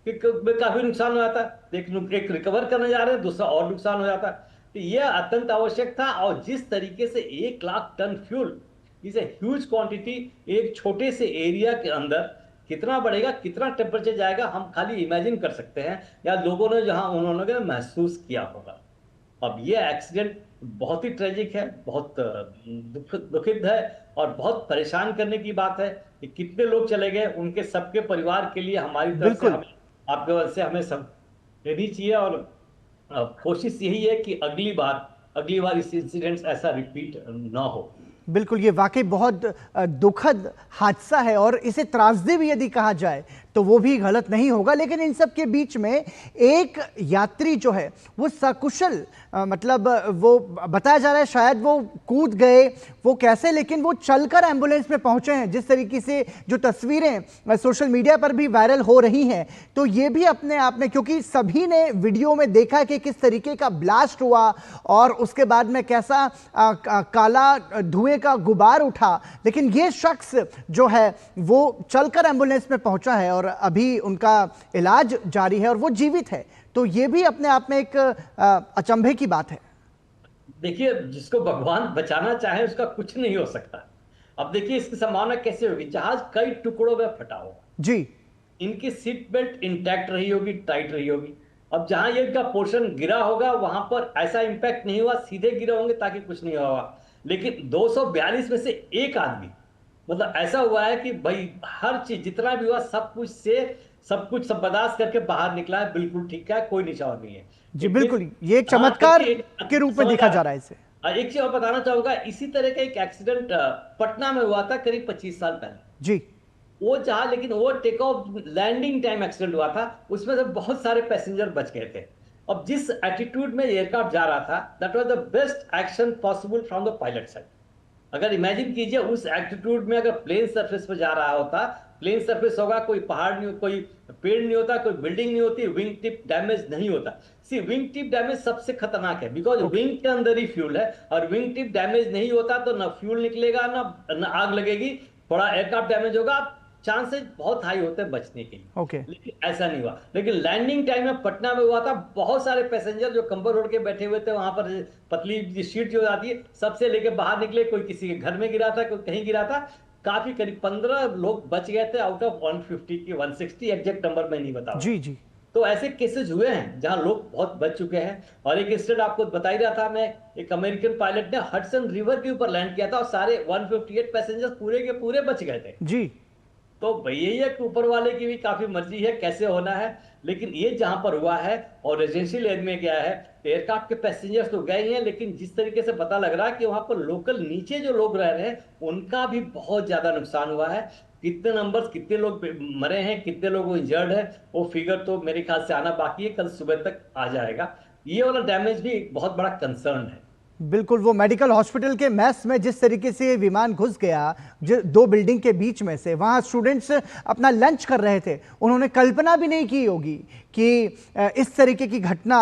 में काफी नुकसान हो जाता है। एक रिकवर करने जा रहे हैं, दूसरा और नुकसान हो जाता है। तो यह अत्यंत आवश्यक था। और जिस तरीके से 1 lakh ton fuel is a huge quantity, एक छोटे से एरिया के अंदर कितना बढ़ेगा, कितना टेम्परेचर जाएगा, हम खाली इमेजिन कर सकते हैं, या लोगों ने जहां उन्होंने महसूस किया होगा। अब ये एक्सीडेंट बहुत ही ट्रेजिक है, बहुत दुखित है और बहुत परेशान करने की बात है कि कितने लोग चले गए। उनके सबके परिवार के लिए हमारी तरफ से आपके वजह से हमें सब देनी चाहिए। और कोशिश यही है कि अगली बार इस इंसिडेंट ऐसा रिपीट ना हो। बिल्कुल, ये वाकई बहुत दुखद हादसा है और इसे त्रासदी भी यदि कहा जाए तो वो भी गलत नहीं होगा। लेकिन इन सब के बीच में एक यात्री जो है वो सकुशल, मतलब वो बताया जा रहा है शायद वो कूद गए, वो कैसे, लेकिन वो चलकर एम्बुलेंस में पहुंचे हैं। जिस तरीके से जो तस्वीरें सोशल मीडिया पर भी वायरल हो रही हैं, तो ये भी अपने आप में, क्योंकि सभी ने वीडियो में देखा कि किस तरीके का ब्लास्ट हुआ और उसके बाद में कैसा काला धुएं का गुबार उठा, लेकिन ये शख्स जो है वो चलकर एम्बुलेंस में पहुंचा है और अभी उनका इलाज जारी है और वो जीवित है। तो ये भी अपने आप में एक अचंभे की बात है। देखिए, जिसको भगवान बचाना चाहे उसका कुछ नहीं हो सकता। अब देखिए इसकी संभावना कैसे होगी, जहाज कई टुकड़ों में फटा होगा जी, इनकी सीट बेल्ट इंटैक्ट रही होगी, टाइट रही होगी। अब जहां ये इनका पोर्शन गिरा होगा वहां पर ऐसा इंपैक्ट नहीं हुआ, सीधे गिरे होंगे ताकि कुछ नहीं हुआ। लेकिन 242 में से एक आदमी, मतलब ऐसा हुआ है कि भाई हर चीज जितना भी हुआ सब कुछ बर्दाश्त करके बाहर निकला है, बिल्कुल ठीक है, कोई निशान नहीं है जी। बिल्कुल, ये एक चमत्कार के रूप में देखा जा रहा है इसे। एक चीज और बताना चाहूंगा, इसी तरह का एक एक्सीडेंट पटना में हुआ था करीब 25 साल पहले जी। वो जहां, लेकिन वो take off landing time accident हुआ था, उसमें से बहुत सारे पैसेंजर बच गए थे। अब जिस एटीट्यूड में एयरक्राफ्ट जा रहा था, that was the best action possible from the pilot side. अगर इमेजिन कीजिए उस एटीट्यूड में अगर प्लेन सरफेस पर जा रहा होता, प्लेन सरफेस होगा, कोई पहाड़ नहीं, कोई पेड़ नहीं होता, कोई बिल्डिंग नहीं होती, विंग टिप डैमेज नहीं होता। सी विंग टिप डैमेज सबसे खतरनाक है, बिकॉज विंग के अंदर ही फ्यूल है, और विंग टिप डैमेज नहीं होता तो ना फ्यूल निकलेगा, ना आग लगेगी, थोड़ा एयरक्राफ्ट डैमेज होगा, चांसेस बहुत हाई होते हैं बचने के लिए। लेकिन ऐसा नहीं हुआ। लेकिन लैंडिंग टाइम में पटना में हुआ था, बहुत सारे पैसेंजर जो कंबल ओढ़ के बैठे हुए थे, वहां पर पतली शीट जो आती है सबसे लेके बाहर निकले, कोई किसी के घर में गिरा था, कोई कहीं गिरा था, काफी करीब 15 लोग बच गए थे आउट ऑफ 150 की 160, एग्जैक्ट नंबर मैं नहीं बताऊंगा जी जी। तो ऐसे केसेस हुए हैं जहां लोग बहुत बच चुके हैं। और एक इंसिडेंट आपको बता ही रहा था मैं, एक अमेरिकन पायलट ने हडसन रिवर के ऊपर लैंड किया था और सारे 158 पैसेंजर्स पूरे के पूरे बच गए थे जी। तो यही है कि ऊपर वाले की भी काफी मर्जी है कैसे होना है। लेकिन ये जहां पर हुआ है और रेजिडेंशियल एरिया में गया है, एयरक्राफ्ट के पैसेंजर्स तो गए हैं, लेकिन जिस तरीके से पता लग रहा है कि वहां पर लोकल नीचे जो लोग रह रहे हैं उनका भी बहुत ज्यादा नुकसान हुआ है। कितने नंबर्स, कितने लोग मरे हैं, कितने लोग इंजर्ड है, वो फिगर तो मेरे ख्याल से आना बाकी है, कल सुबह तक आ जाएगा। ये वाला डैमेज भी एक बहुत बड़ा कंसर्न है। बिल्कुल, वो मेडिकल हॉस्पिटल के मैस में जिस तरीके से विमान घुस गया, दो बिल्डिंग के बीच में से, वहाँ स्टूडेंट्स अपना लंच कर रहे थे, उन्होंने कल्पना भी नहीं की होगी कि इस तरीके की घटना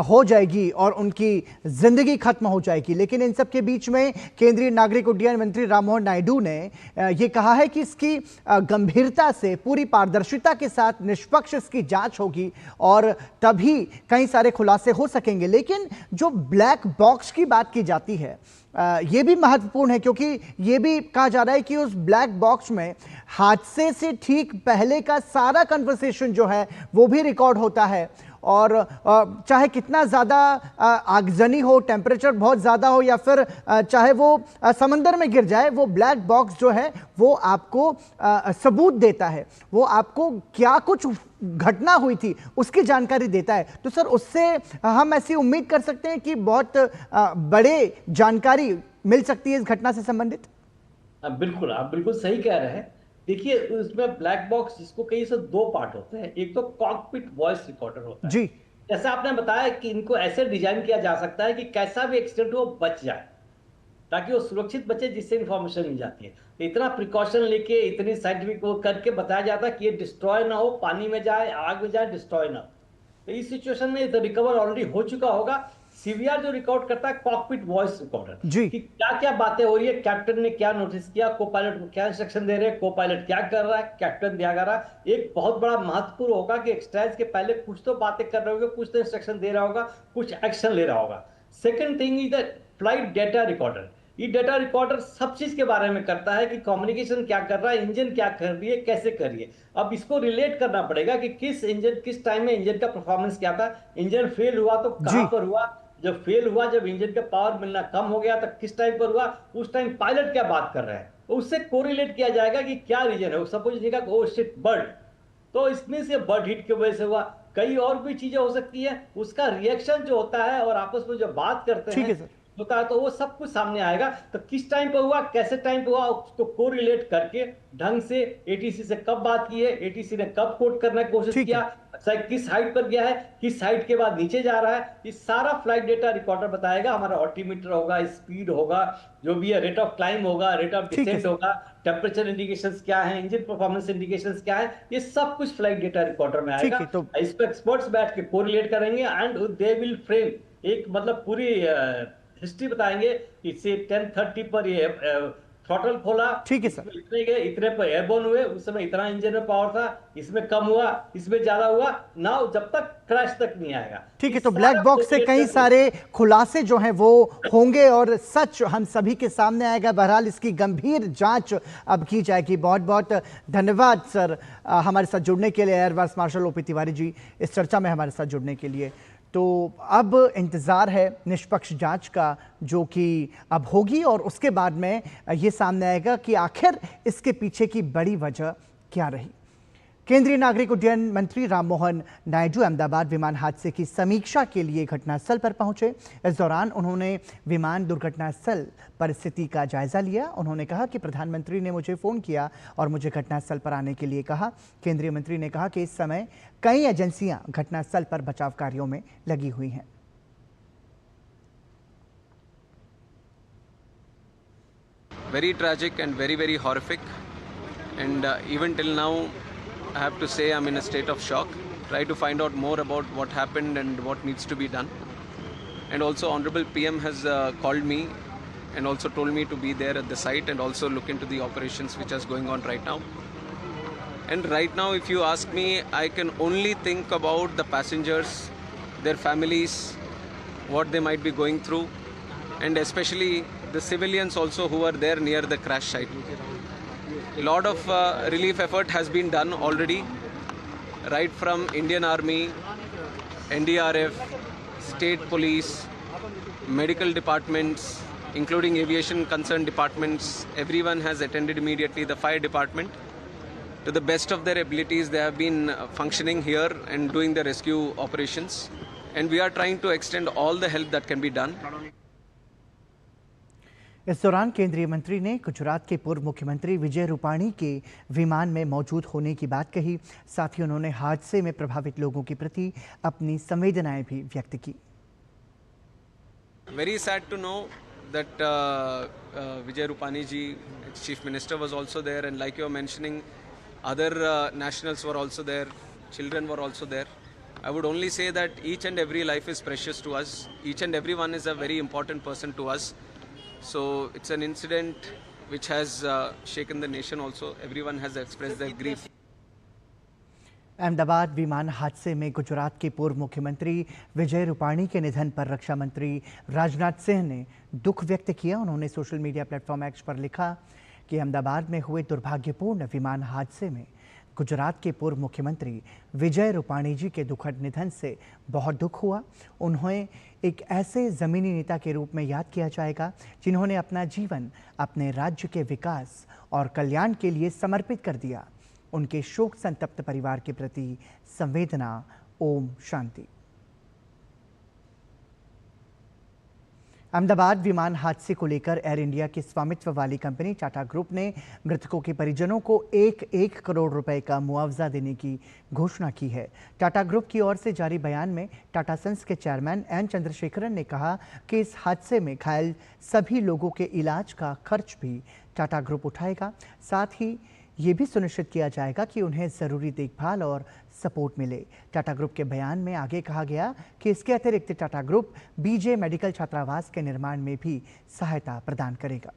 हो जाएगी और उनकी जिंदगी खत्म हो जाएगी। लेकिन इन सब के बीच में केंद्रीय नागरिक उड्डयन मंत्री राममोहन नायडू ने ये कहा है कि इसकी गंभीरता से, पूरी पारदर्शिता के साथ निष्पक्ष इसकी जांच होगी और तभी कई सारे खुलासे हो सकेंगे। लेकिन जो ब्लैक बॉक्स की बात की जाती है, ये भी महत्वपूर्ण है, क्योंकि ये भी कहा जा रहा है कि उस ब्लैक बॉक्स में हादसे से ठीक पहले का सारा कन्वर्सेशन जो है वो भी रिकॉर्ड होता है और चाहे कितना ज़्यादा आगजनी हो, टेम्परेचर बहुत ज़्यादा हो या फिर चाहे वो समंदर में गिर जाए, वो ब्लैक बॉक्स जो है वो आपको सबूत देता है, वो आपको क्या कुछ घटना हुई थी उसकी जानकारी देता है। तो सर, उससे हम ऐसी उम्मीद कर सकते हैं कि बहुत बड़े जानकारी मिल सकती है इस घटना से संबंधित? बिल्कुल, आप बिल्कुल सही कह रहे हैं। देखिए, उसमें ब्लैक बॉक्स जिसको कहीं से दो पार्ट होते हैं। एक तो कॉकपिट वॉइस रिकॉर्डर होता है। जी, जैसा आपने बताया कि इनको ऐसे डिजाइन किया जा सकता है कि कैसा भी एक्सीडेंट हो बच जाए, ताकि वो सुरक्षित बचे, जिससे इंफॉर्मेशन मिल जाती है। तो इतना प्रिकॉशन लेके, इतनी साइंटिफिक वो करके बताया जाता है कि ये डिस्ट्रॉय ना हो, पानी में जाए, आग में जाए, डिस्ट्रॉय ना हो। तो इस सिचुएशन में रिकवर ऑलरेडी हो चुका होगा। सीवीआर जो रिकॉर्ड करता है कॉकपिट वॉइस रिकॉर्डर, जी, कि क्या क्या बातें हो रही है, कैप्टन ने क्या नोटिस किया, को पायलट को क्या इंस्ट्रक्शन दे रहे हैं, को पायलट क्या कर रहा है, कैप्टन क्या कर रहा है। एक बहुत बड़ा महत्वपूर्ण होगा कि एक्सरसाइज के पहले कुछ तो बातें कर रहे होंगे, कुछ तो इंस्ट्रक्शन दे रहा होगा, कुछ एक्शन ले रहा होगा। Second thing is the flight data recorder. ये डेटा रिकॉर्डर सब चीज के बारे में करता है कि कम्युनिकेशन क्या कर रहा है, इंजन क्या कर रही है, कैसे कर रही है। अब इसको रिलेट करना पड़ेगा कि किस टाइम में इंजन का परफॉर्मेंस क्या था, इंजन फेल हुआ तो कहां पर हुआ, जब फेल हुआ, जब इंजन का पावर मिलना कम हो गया तो किस टाइम पर हुआ, उस टाइम पायलट क्या बात कर रहे हैं, तो उससे कोरिलेट किया जाएगा कि क्या रीजन है। सपोज ओ शिट बर्ड, तो इसमें से बर्ड हिट की वजह से हुआ, कई और भी चीजें हो सकती है। उसका रिएक्शन जो होता है और आपस में जो बात करते हैं होता है, तो वो सब कुछ सामने आएगा। तो किस टाइम पे हुआ, कैसे टाइम पे हुआ, उसको कोरिलेट करके ढंग से एटीसी से कब बात की है, एटीसी ने कब कोट करने की कोशिश किया, किस हाइट पर गया है, किस हाइट के बाद नीचे जा रहा है, ये सारा फ्लाइट डेटा रिकॉर्डर बताएगा। हमारा ऑल्टीमीटर होगा, स्पीड होगा, जो भी है, रेट ऑफ क्लाइंब होगा, रेट ऑफ डिसेंट होगा, टेम्परेचर इंडिकेशंस क्या है, इंजन परफॉर्मेंस इंडिकेशंस क्या है, ये सब कुछ फ्लाइट डेटा रिकॉर्डर में आएगा। तो इसको एक्सपर्ट्स बैठ के कोरिलेट करेंगे एंड दे विल फ्रेम एक मतलब पूरी हिस्ट्री बताएंगे कि से 10:30 पर ये थ्रॉटल खोला, ठीक है सर, इतने पर एयरबोर्न हुए, उस समय इतना इंजन में पावर था, इसमें कम हुआ, इसमें ज्यादा हुआ ना, जब तक क्रैश तक नहीं आएगा। ठीक है। तो ब्लैक बॉक्स से कई सारे खुलासे जो हैं वो होंगे और सच हम सभी के सामने आएगा। बहरहाल इसकी गंभीर जांच अब की जाएगी। बहुत बहुत धन्यवाद सर हमारे साथ जुड़ने के लिए, air vice marshal OP Tiwari ji, इस चर्चा में हमारे साथ जुड़ने के लिए। तो अब इंतज़ार है निष्पक्ष जांच का, जो कि अब होगी और उसके बाद में ये सामने आएगा कि आखिर इसके पीछे की बड़ी वजह क्या रही। केंद्रीय नागरिक उड्डयन मंत्री राममोहन नायडू अहमदाबाद विमान हादसे की समीक्षा के लिए घटनास्थल पर पहुंचे। इस दौरान उन्होंने विमान दुर्घटनास्थल परिस्थिति का जायजा लिया। उन्होंने कहा कि प्रधानमंत्री ने मुझे फ़ोन किया और मुझे घटनास्थल पर आने के लिए कहा। केंद्रीय मंत्री ने कहा कि इस समय कई एजेंसियां घटनास्थल पर बचाव कार्यों में लगी हुई हैं। Very tragic and very horrific, and even till now I have to say I'm in a state of shock. Try to find out more about what happened and what needs to be done. And also Honorable PM has called me and also told me to be there at the site and also look into the operations which is going on right now. And right now, if you ask me, I can only think about the passengers, their families, what they might be going through, and especially the civilians also who are there near the crash site. A lot of relief effort has been done already, right from Indian Army, NDRF, state police, medical departments, including aviation concerned departments. Everyone has attended immediately. The fire department, to the best of their abilities, they have been functioning here and doing the rescue operations. And we are trying to extend all the help that can be done. इस दौरान केंद्रीय मंत्री ने गुजरात के पूर्व मुख्यमंत्री विजय रूपाणी के विमान में मौजूद होने की बात कही। साथ ही उन्होंने हादसे में प्रभावित लोगों के प्रति अपनी संवेदनाएं भी व्यक्त की। Very sad to know that Vijay Rupani ji, Chief Minister, was also there, and like you were mentioning, other nationals were also there, children were also there. I would only say that each and every life is precious to us. Each and everyone is a very important person to us. So it's an incident which has shaken the nation also. Everyone has expressed their grief. Ahmedabad विमान हादसे में गुजरात के पूर्व मुख्यमंत्री विजय रूपाणी के निधन पर रक्षा मंत्री राजनाथ सिंह ने दुख व्यक्त किया। उन्होंने सोशल मीडिया प्लेटफॉर्म एक्स पर लिखा कि अहमदाबाद में हुए दुर्भाग्यपूर्ण विमान हादसे में गुजरात के पूर्व मुख्यमंत्री विजय रूपाणी जी के दुखद निधन से बहुत दुख हुआ। उन्हें एक ऐसे ज़मीनी नेता के रूप में याद किया जाएगा जिन्होंने अपना जीवन अपने राज्य के विकास और कल्याण के लिए समर्पित कर दिया। उनके शोक संतप्त परिवार के प्रति संवेदना। ओम शांति। अहमदाबाद विमान हादसे को लेकर एयर इंडिया की स्वामित्व वाली कंपनी टाटा ग्रुप ने मृतकों के परिजनों को 1 करोड़ रुपए का मुआवजा देने की घोषणा की है। टाटा ग्रुप की ओर से जारी बयान में टाटा सन्स के चेयरमैन एन चंद्रशेखरन ने कहा कि इस हादसे में घायल सभी लोगों के इलाज का खर्च भी टाटा ग्रुप उठाएगा। साथ ही ये भी सुनिश्चित किया जाएगा कि उन्हें ज़रूरी देखभाल और सपोर्ट मिले। टाटा ग्रुप के बयान में आगे कहा गया कि इसके अतिरिक्त टाटा ग्रुप बीजे मेडिकल छात्रावास के निर्माण में भी सहायता प्रदान करेगा।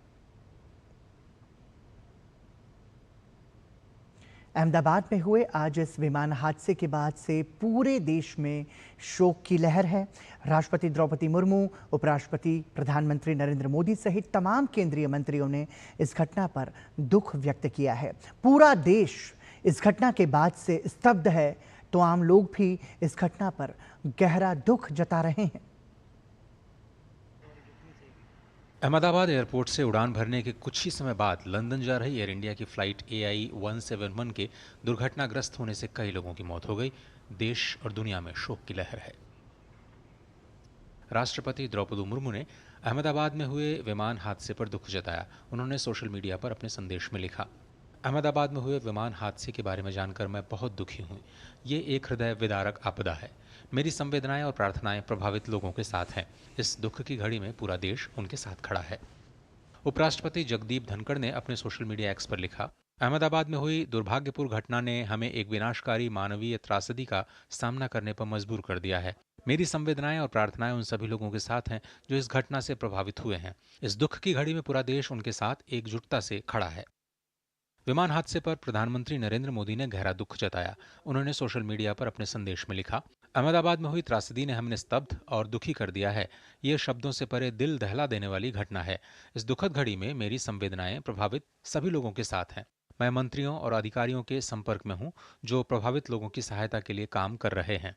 अहमदाबाद में हुए आज इस विमान हादसे के बाद से पूरे देश में शोक की लहर है। राष्ट्रपति द्रौपदी मुर्मू, उपराष्ट्रपति, प्रधानमंत्री नरेंद्र मोदी सहित तमाम केंद्रीय मंत्रियों ने इस घटना पर दुख व्यक्त किया है। पूरा देश इस घटना के बाद से स्तब्ध है, तो आम लोग भी इस घटना पर गहरा दुख जता रहे हैं। अहमदाबाद एयरपोर्ट से उड़ान भरने के कुछ ही समय बाद लंदन जा रही एयर इंडिया की फ्लाइट AI 171 के दुर्घटनाग्रस्त होने से कई लोगों की मौत हो गई। देश और दुनिया में शोक की लहर है। राष्ट्रपति द्रौपदी मुर्मू ने अहमदाबाद में हुए विमान हादसे पर दुख जताया। उन्होंने सोशल मीडिया पर अपने संदेश में लिखा, अहमदाबाद में हुए विमान हादसे के बारे में जानकर मैं बहुत दुखी हूँ। ये एक हृदय विदारक आपदा है। मेरी संवेदनाएं और प्रार्थनाएं प्रभावित लोगों के साथ हैं। इस दुख की घड़ी में पूरा देश उनके साथ खड़ा है। उपराष्ट्रपति जगदीप धनखड़ ने अपने सोशल मीडिया एक्स पर लिखा, अहमदाबाद में हुई दुर्भाग्यपूर्ण घटना ने हमें एक विनाशकारी मानवीय त्रासदी का सामना करने पर मजबूर कर दिया है। मेरी संवेदनाएं और प्रार्थनाएं उन सभी लोगों के साथ हैं जो इस घटना से प्रभावित हुए हैं। इस दुख की घड़ी में पूरा देश उनके साथ एकजुटता से खड़ा है। विमान हादसे पर प्रधानमंत्री नरेंद्र मोदी ने गहरा दुख जताया। उन्होंने सोशल मीडिया पर अपने संदेश में लिखा, अहमदाबाद में हुई त्रासदी ने हमें स्तब्ध और दुखी कर दिया है। ये शब्दों से परे दिल दहला देने वाली घटना है। इस दुखद घड़ी में मेरी संवेदनाएं प्रभावित सभी लोगों के साथ हैं। मैं मंत्रियों और अधिकारियों के संपर्क में हूं जो प्रभावित लोगों की सहायता के लिए काम कर रहे हैं।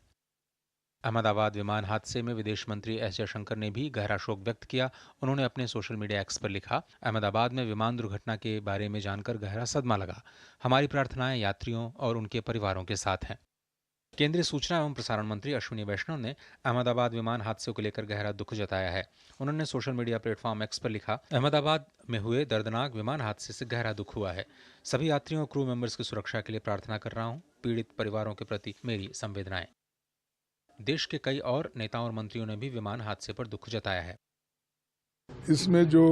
अहमदाबाद विमान हादसे में विदेश मंत्री एस जयशंकर ने भी गहरा शोक व्यक्त किया। उन्होंने अपने सोशल मीडिया एक्स पर लिखा, अहमदाबाद में विमान दुर्घटना के बारे में जानकर गहरा सदमा लगा। हमारी प्रार्थनाएं यात्रियों और उनके परिवारों के साथ हैं। केंद्रीय सूचना एवं प्रसारण मंत्री अश्विनी वैष्णव ने अहमदाबाद विमान हादसे को लेकर गहरा दुख जताया है। उन्होंने सोशल मीडिया प्लेटफॉर्म एक्स पर लिखा, अहमदाबाद में हुए दर्दनाक विमान हादसे से गहरा दुख हुआ है। सभी यात्रियों और क्रू मेंबर्स की सुरक्षा के लिए प्रार्थना कर रहा हूँ। पीड़ित परिवारों के प्रति मेरी संवेदनाएं। देश के कई और नेताओं और मंत्रियों ने भी विमान हादसे पर दुख जताया है। इसमें जो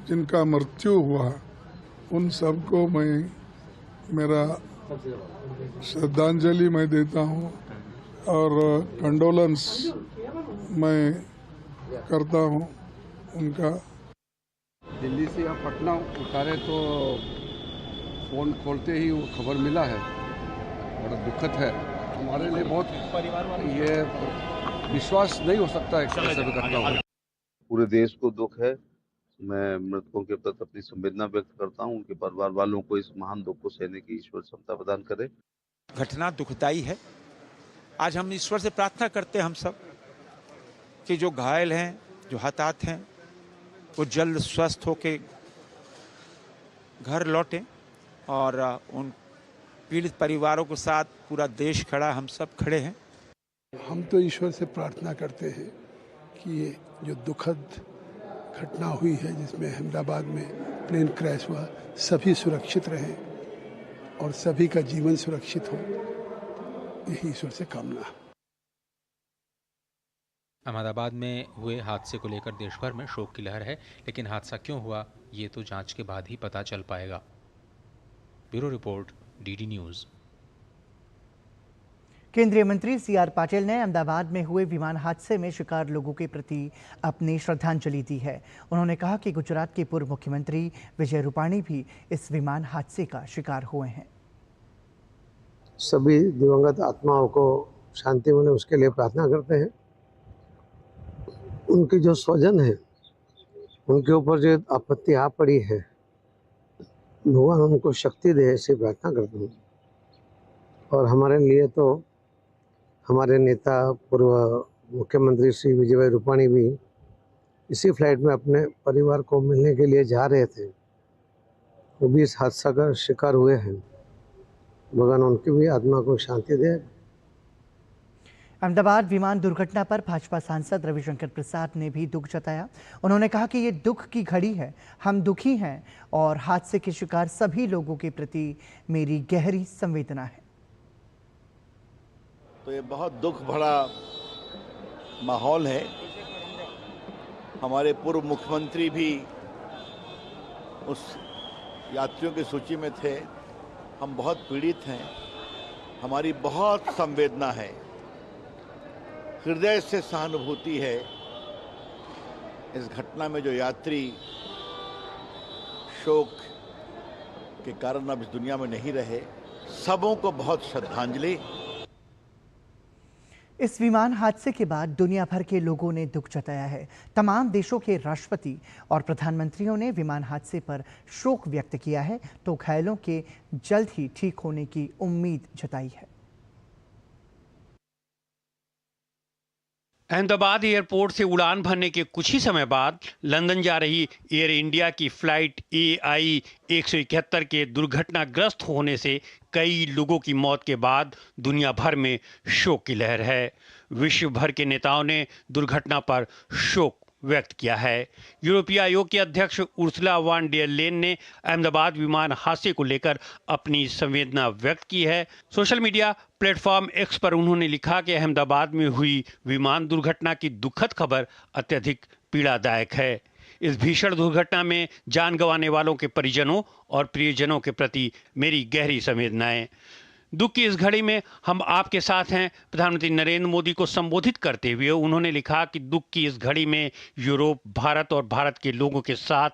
जिनका मृत्यु हुआ उन सबको मैं मेरा श्रद्धांजलि मैं देता हूं और कंडोलेंस मैं करता हूं उनका। दिल्ली से आप पटना उतारे तो फोन खोलते ही वो खबर मिला है, बड़ा दुखद है हमारे लिए। बहुत ये विश्वास नहीं हो सकता है कि ऐसा घटना हो। पूरे देश को दुख है। मैं मृतकों के प्रति अपनी संवेदना व्यक्त करता हूं। उनके परिवार वालों को इस महान दुख को सहने की ईश्वर क्षमता प्रदान करे। घटना दुखदायी है। आज हम ईश्वर से प्रार्थना करते हैं हम सब कि जो घायल हैं, जो हताहत हैं, वो जल्द स्वस्थ होके घर लौटें और उन पीड़ित परिवारों के साथ पूरा देश खड़ा, हम सब खड़े हैं। हम तो ईश्वर से प्रार्थना करते हैं कि ये जो दुखद घटना हुई है जिसमें अहमदाबाद में प्लेन क्रैश हुआ, सभी सुरक्षित रहें और सभी का जीवन सुरक्षित हो, यही ईश्वर से कामना है। अहमदाबाद में हुए हादसे को लेकर देश भर में शोक की लहर है, लेकिन हादसा क्यों हुआ ये तो जांच के बाद ही पता चल पाएगा। Bureau report, DD news. केंद्रीय मंत्री CR पाटिल ने अहमदाबाद में हुए विमान हादसे में शिकार लोगों के प्रति अपनी श्रद्धांजलि दी है। उन्होंने कहा कि गुजरात के पूर्व मुख्यमंत्री विजय रूपाणी भी इस विमान हादसे का शिकार हुए हैं। सभी दिवंगत आत्माओं को शांति मिले उसके लिए प्रार्थना करते हैं। उनके जो स्वजन है, उनके ऊपर जो आपत्ति आ पड़ी है, भगवान उनको शक्ति दे ऐसी प्रार्थना करता हूँ। और हमारे लिए तो हमारे नेता पूर्व मुख्यमंत्री श्री विजय भाई रूपाणी भी इसी फ्लाइट में अपने परिवार को मिलने के लिए जा रहे थे, वो भी इस हादसा का शिकार हुए हैं। भगवान उनकी भी आत्मा को शांति दे। अहमदाबाद विमान दुर्घटना पर भाजपा सांसद रविशंकर प्रसाद ने भी दुख जताया। उन्होंने कहा कि ये दुख की घड़ी है, हम दुखी हैं और हादसे के शिकार सभी लोगों के प्रति मेरी गहरी संवेदना है। तो ये बहुत दुख भरा माहौल है। हमारे पूर्व मुख्यमंत्री भी उस यात्रियों की सूची में थे। हम बहुत पीड़ित हैं, हमारी बहुत संवेदना है, हृदय से सहानुभूति है। इस घटना में जो यात्री शोक के कारण अब इस दुनिया में नहीं रहे, सबों को बहुत श्रद्धांजलि। इस विमान हादसे के बाद दुनिया भर के लोगों ने दुख जताया है। तमाम देशों के राष्ट्रपति और प्रधानमंत्रियों ने विमान हादसे पर शोक व्यक्त किया है तो घायलों के जल्द ही ठीक होने की उम्मीद जताई है। अहमदाबाद एयरपोर्ट से उड़ान भरने के कुछ ही समय बाद लंदन जा रही एयर इंडिया की फ्लाइट AI 171 के दुर्घटनाग्रस्त होने से कई लोगों की मौत के बाद दुनिया भर में शोक की लहर है। विश्व भर के नेताओं ने दुर्घटना पर शोक व्यक्त किया है। यूरोपीय आयोग के अध्यक्ष उर्सुला वॉन डेर लेyen ने अहमदाबाद विमान हादसे को लेकर अपनी संवेदना व्यक्त की है। सोशल मीडिया प्लेटफॉर्म X पर उन्होंने लिखा कि अहमदाबाद में हुई विमान दुर्घटना की दुखद खबर अत्यधिक पीड़ादायक है। इस भीषण दुर्घटना में जान गंवाने वालों के परिजनों और प्रियजनों के प्रति मेरी गहरी संवेदनाएं। दुख की इस घड़ी में हम आपके साथ हैं। प्रधानमंत्री नरेंद्र मोदी को संबोधित करते हुए उन्होंने लिखा कि दुख की इस घड़ी में यूरोप, भारत और भारत के लोगों के साथ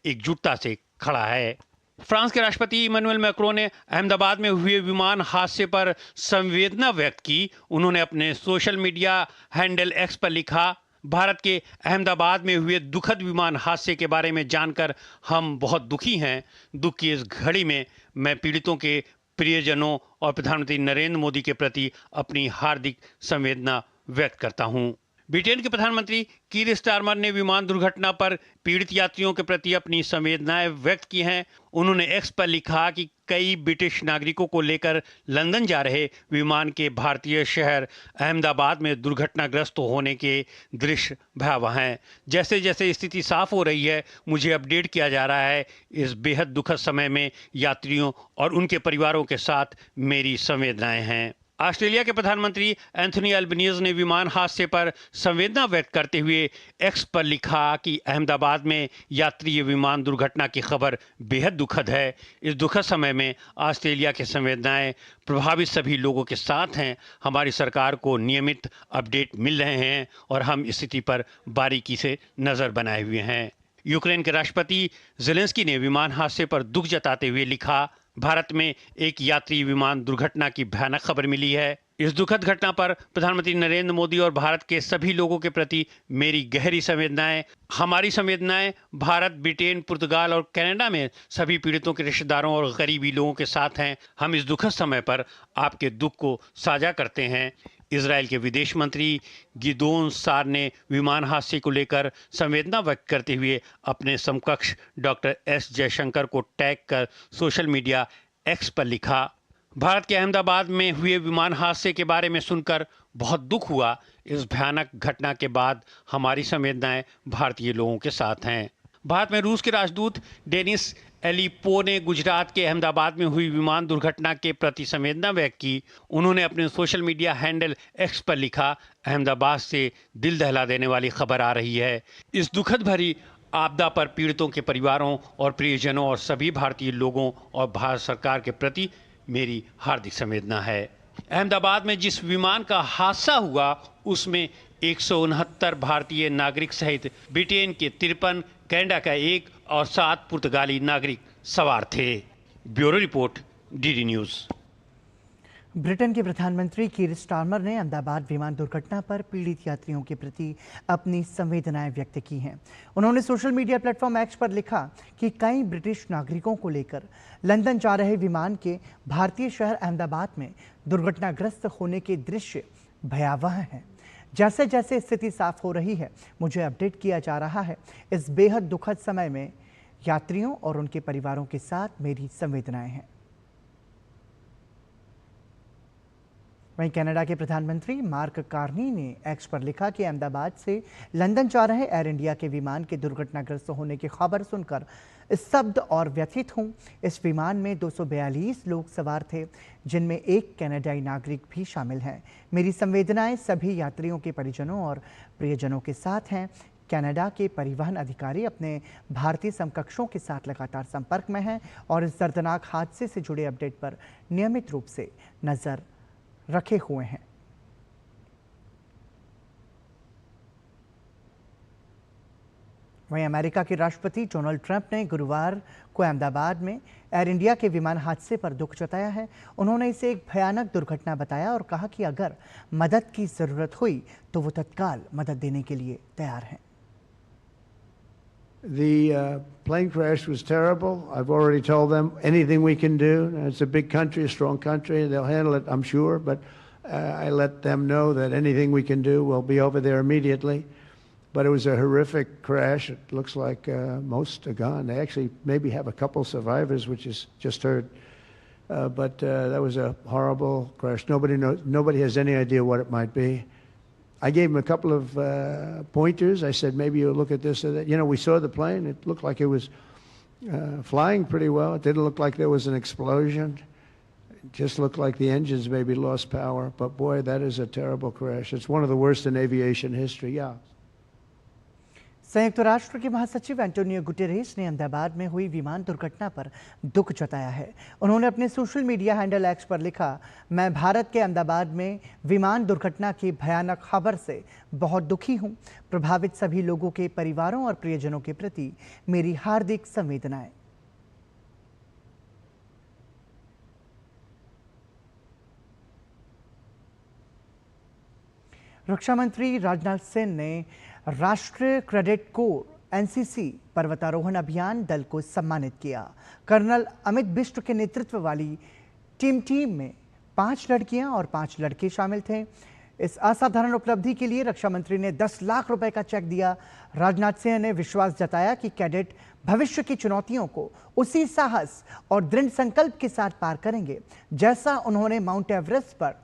एकजुटता से खड़ा है। फ्रांस के राष्ट्रपति इमैनुअल मैक्रों ने अहमदाबाद में हुए विमान हादसे पर संवेदना व्यक्त की। उन्होंने अपने सोशल मीडिया हैंडल X पर लिखा, भारत के अहमदाबाद में हुए दुखद विमान हादसे के बारे में जानकर हम बहुत दुखी हैं। दुख की इस घड़ी में मैं पीड़ितों के प्रियजनों और प्रधानमंत्री नरेंद्र मोदी के प्रति अपनी हार्दिक संवेदना व्यक्त करता हूं। ब्रिटेन के प्रधानमंत्री कीर स्टारमर ने विमान दुर्घटना पर पीड़ित यात्रियों के प्रति अपनी संवेदनाएं व्यक्त की हैं। उन्होंने X पर लिखा कि कई ब्रिटिश नागरिकों को लेकर लंदन जा रहे विमान के भारतीय शहर अहमदाबाद में दुर्घटनाग्रस्त होने के दृश्य भयावह हैं। जैसे जैसे स्थिति साफ हो रही है, मुझे अपडेट किया जा रहा है। इस बेहद दुखद समय में यात्रियों और उनके परिवारों के साथ मेरी संवेदनाएं हैं। ऑस्ट्रेलिया के प्रधानमंत्री एंथनी अल्बनीज ने विमान हादसे पर संवेदना व्यक्त करते हुए X पर लिखा कि अहमदाबाद में यात्री विमान दुर्घटना की खबर बेहद दुखद है। इस दुखद समय में ऑस्ट्रेलिया की संवेदनाएं प्रभावित सभी लोगों के साथ हैं। हमारी सरकार को नियमित अपडेट मिल रहे हैं और हम स्थिति पर बारीकी से नज़र बनाए हुए हैं। यूक्रेन के राष्ट्रपति ज़ेलेंस्की ने विमान हादसे पर दुख जताते हुए लिखा, भारत में एक यात्री विमान दुर्घटना की भयानक खबर मिली है। इस दुखद घटना पर प्रधानमंत्री नरेंद्र मोदी और भारत के सभी लोगों के प्रति मेरी गहरी संवेदनाएं। हमारी संवेदनाएं भारत, ब्रिटेन, पुर्तगाल और कनाडा में सभी पीड़ितों के रिश्तेदारों और गरीबी लोगों के साथ हैं। हम इस दुखद समय पर आपके दुख को साझा करते हैं। इजराइल के विदेश मंत्री गिदोन सार ने विमान हादसे को लेकर संवेदना व्यक्त करते हुए अपने समकक्ष डॉक्टर S जयशंकर को टैग कर सोशल मीडिया X पर लिखा, भारत के अहमदाबाद में हुए विमान हादसे के बारे में सुनकर बहुत दुख हुआ। इस भयानक घटना के बाद हमारी संवेदनाएं भारतीय लोगों के साथ हैं। भारत में रूस के राजदूत डेनिस एलिपो ने गुजरात के अहमदाबाद में हुई विमान दुर्घटना के प्रति संवेदना व्यक्त की। उन्होंने अपने सोशल मीडिया हैंडल X पर लिखा, अहमदाबाद से दिल दहला देने वाली खबर आ रही है। इस दुखद भरी आपदा पर पीड़ितों के परिवारों और प्रियजनों और सभी भारतीय लोगों और भारत सरकार के प्रति मेरी हार्दिक संवेदना है। अहमदाबाद में जिस विमान का हादसा हुआ उसमें 169 भारतीय नागरिक सहित ब्रिटेन के 53, कनाडा का 1 और 7 पुर्तगाली नागरिक सवार थे। Bureau report, DD news. Britain के प्रधानमंत्री कीर स्टारमर ने अहमदाबाद विमान दुर्घटना पर पीड़ित यात्रियों के प्रति अपनी संवेदनाएं व्यक्त की हैं। उन्होंने सोशल मीडिया प्लेटफॉर्म एक्स पर लिखा कि कई ब्रिटिश नागरिकों को लेकर लंदन जा रहे विमान के भारतीय शहर अहमदाबाद में दुर्घटनाग्रस्त होने के दृश्य भयावह हैं। जैसे जैसे स्थिति साफ हो रही है, मुझे अपडेट किया जा रहा है। इस बेहद दुखद समय में यात्रियों और उनके परिवारों के साथ मेरी संवेदनाएं हैं। वहीं कनाडा के प्रधानमंत्री मार्क कार्नी ने एक्स पर लिखा कि अहमदाबाद से लंदन जा रहे एयर इंडिया के विमान के दुर्घटनाग्रस्त होने की खबर सुनकर स्तब्ध और व्यथित हूं। इस विमान में 242 लोग सवार थे, जिनमें एक कनाडाई नागरिक भी शामिल हैं। मेरी संवेदनाएं सभी यात्रियों के परिजनों और प्रियजनों के साथ हैं। कनाडा के परिवहन अधिकारी अपने भारतीय समकक्षों के साथ लगातार संपर्क में हैं और इस दर्दनाक हादसे से जुड़े अपडेट पर नियमित रूप से नजर रखे हुए हैं। वहीं अमेरिका के राष्ट्रपति डोनाल्ड ट्रंप ने गुरुवार को अहमदाबाद में एयर इंडिया के विमान हादसे पर दुख जताया है। उन्होंने इसे एक भयानक दुर्घटना बताया और कहा कि अगर मदद की जरूरत हुई तो वो तत्काल मदद देने के लिए तैयार हैं। The plane crash was terrible. I've already told them anything we can do. It's a big country, a strong country. They'll handle it, I'm sure. But I let them know that anything we can do, we'll be over there immediately. But it was a horrific crash. It looks like most are gone. They actually maybe have a couple survivors, which is just heard. But that was a horrible crash. Nobody knows. Nobody has any idea what it might be. I gave him a couple of pointers. I said, maybe you look at this or that. You know, we saw the plane. It looked like it was flying pretty well. It didn't look like there was an explosion. It just looked like the engines maybe lost power. But boy, that is a terrible crash. It's one of the worst in aviation history. Yeah. संयुक्त राष्ट्र के महासचिव Antonio Guterres ने अहमदाबाद में हुई विमान दुर्घटना पर दुख जताया है। उन्होंने अपने सोशल मीडिया हैंडल एक्स पर लिखा, मैं भारत के अहमदाबाद में विमान दुर्घटना की भयानक खबर से बहुत दुखी हूं। प्रभावित सभी लोगों के परिवारों और प्रियजनों के प्रति मेरी हार्दिक संवेदनाएं। रक्षा मंत्री राजनाथ सिंह ने राष्ट्रीय कैडेट कोर एनसीसी पर्वतारोहण अभियान दल को सम्मानित किया। कर्नल अमित बिष्ट के नेतृत्व वाली टीम में 5 लड़कियां और 5 लड़के शामिल थे। इस असाधारण उपलब्धि के लिए रक्षा मंत्री ने 10 लाख रुपए का चेक दिया। राजनाथ सिंह ने विश्वास जताया कि कैडेट भविष्य की चुनौतियों को उसी साहस और दृढ़ संकल्प के साथ पार करेंगे, जैसा उन्होंने माउंट एवरेस्ट पर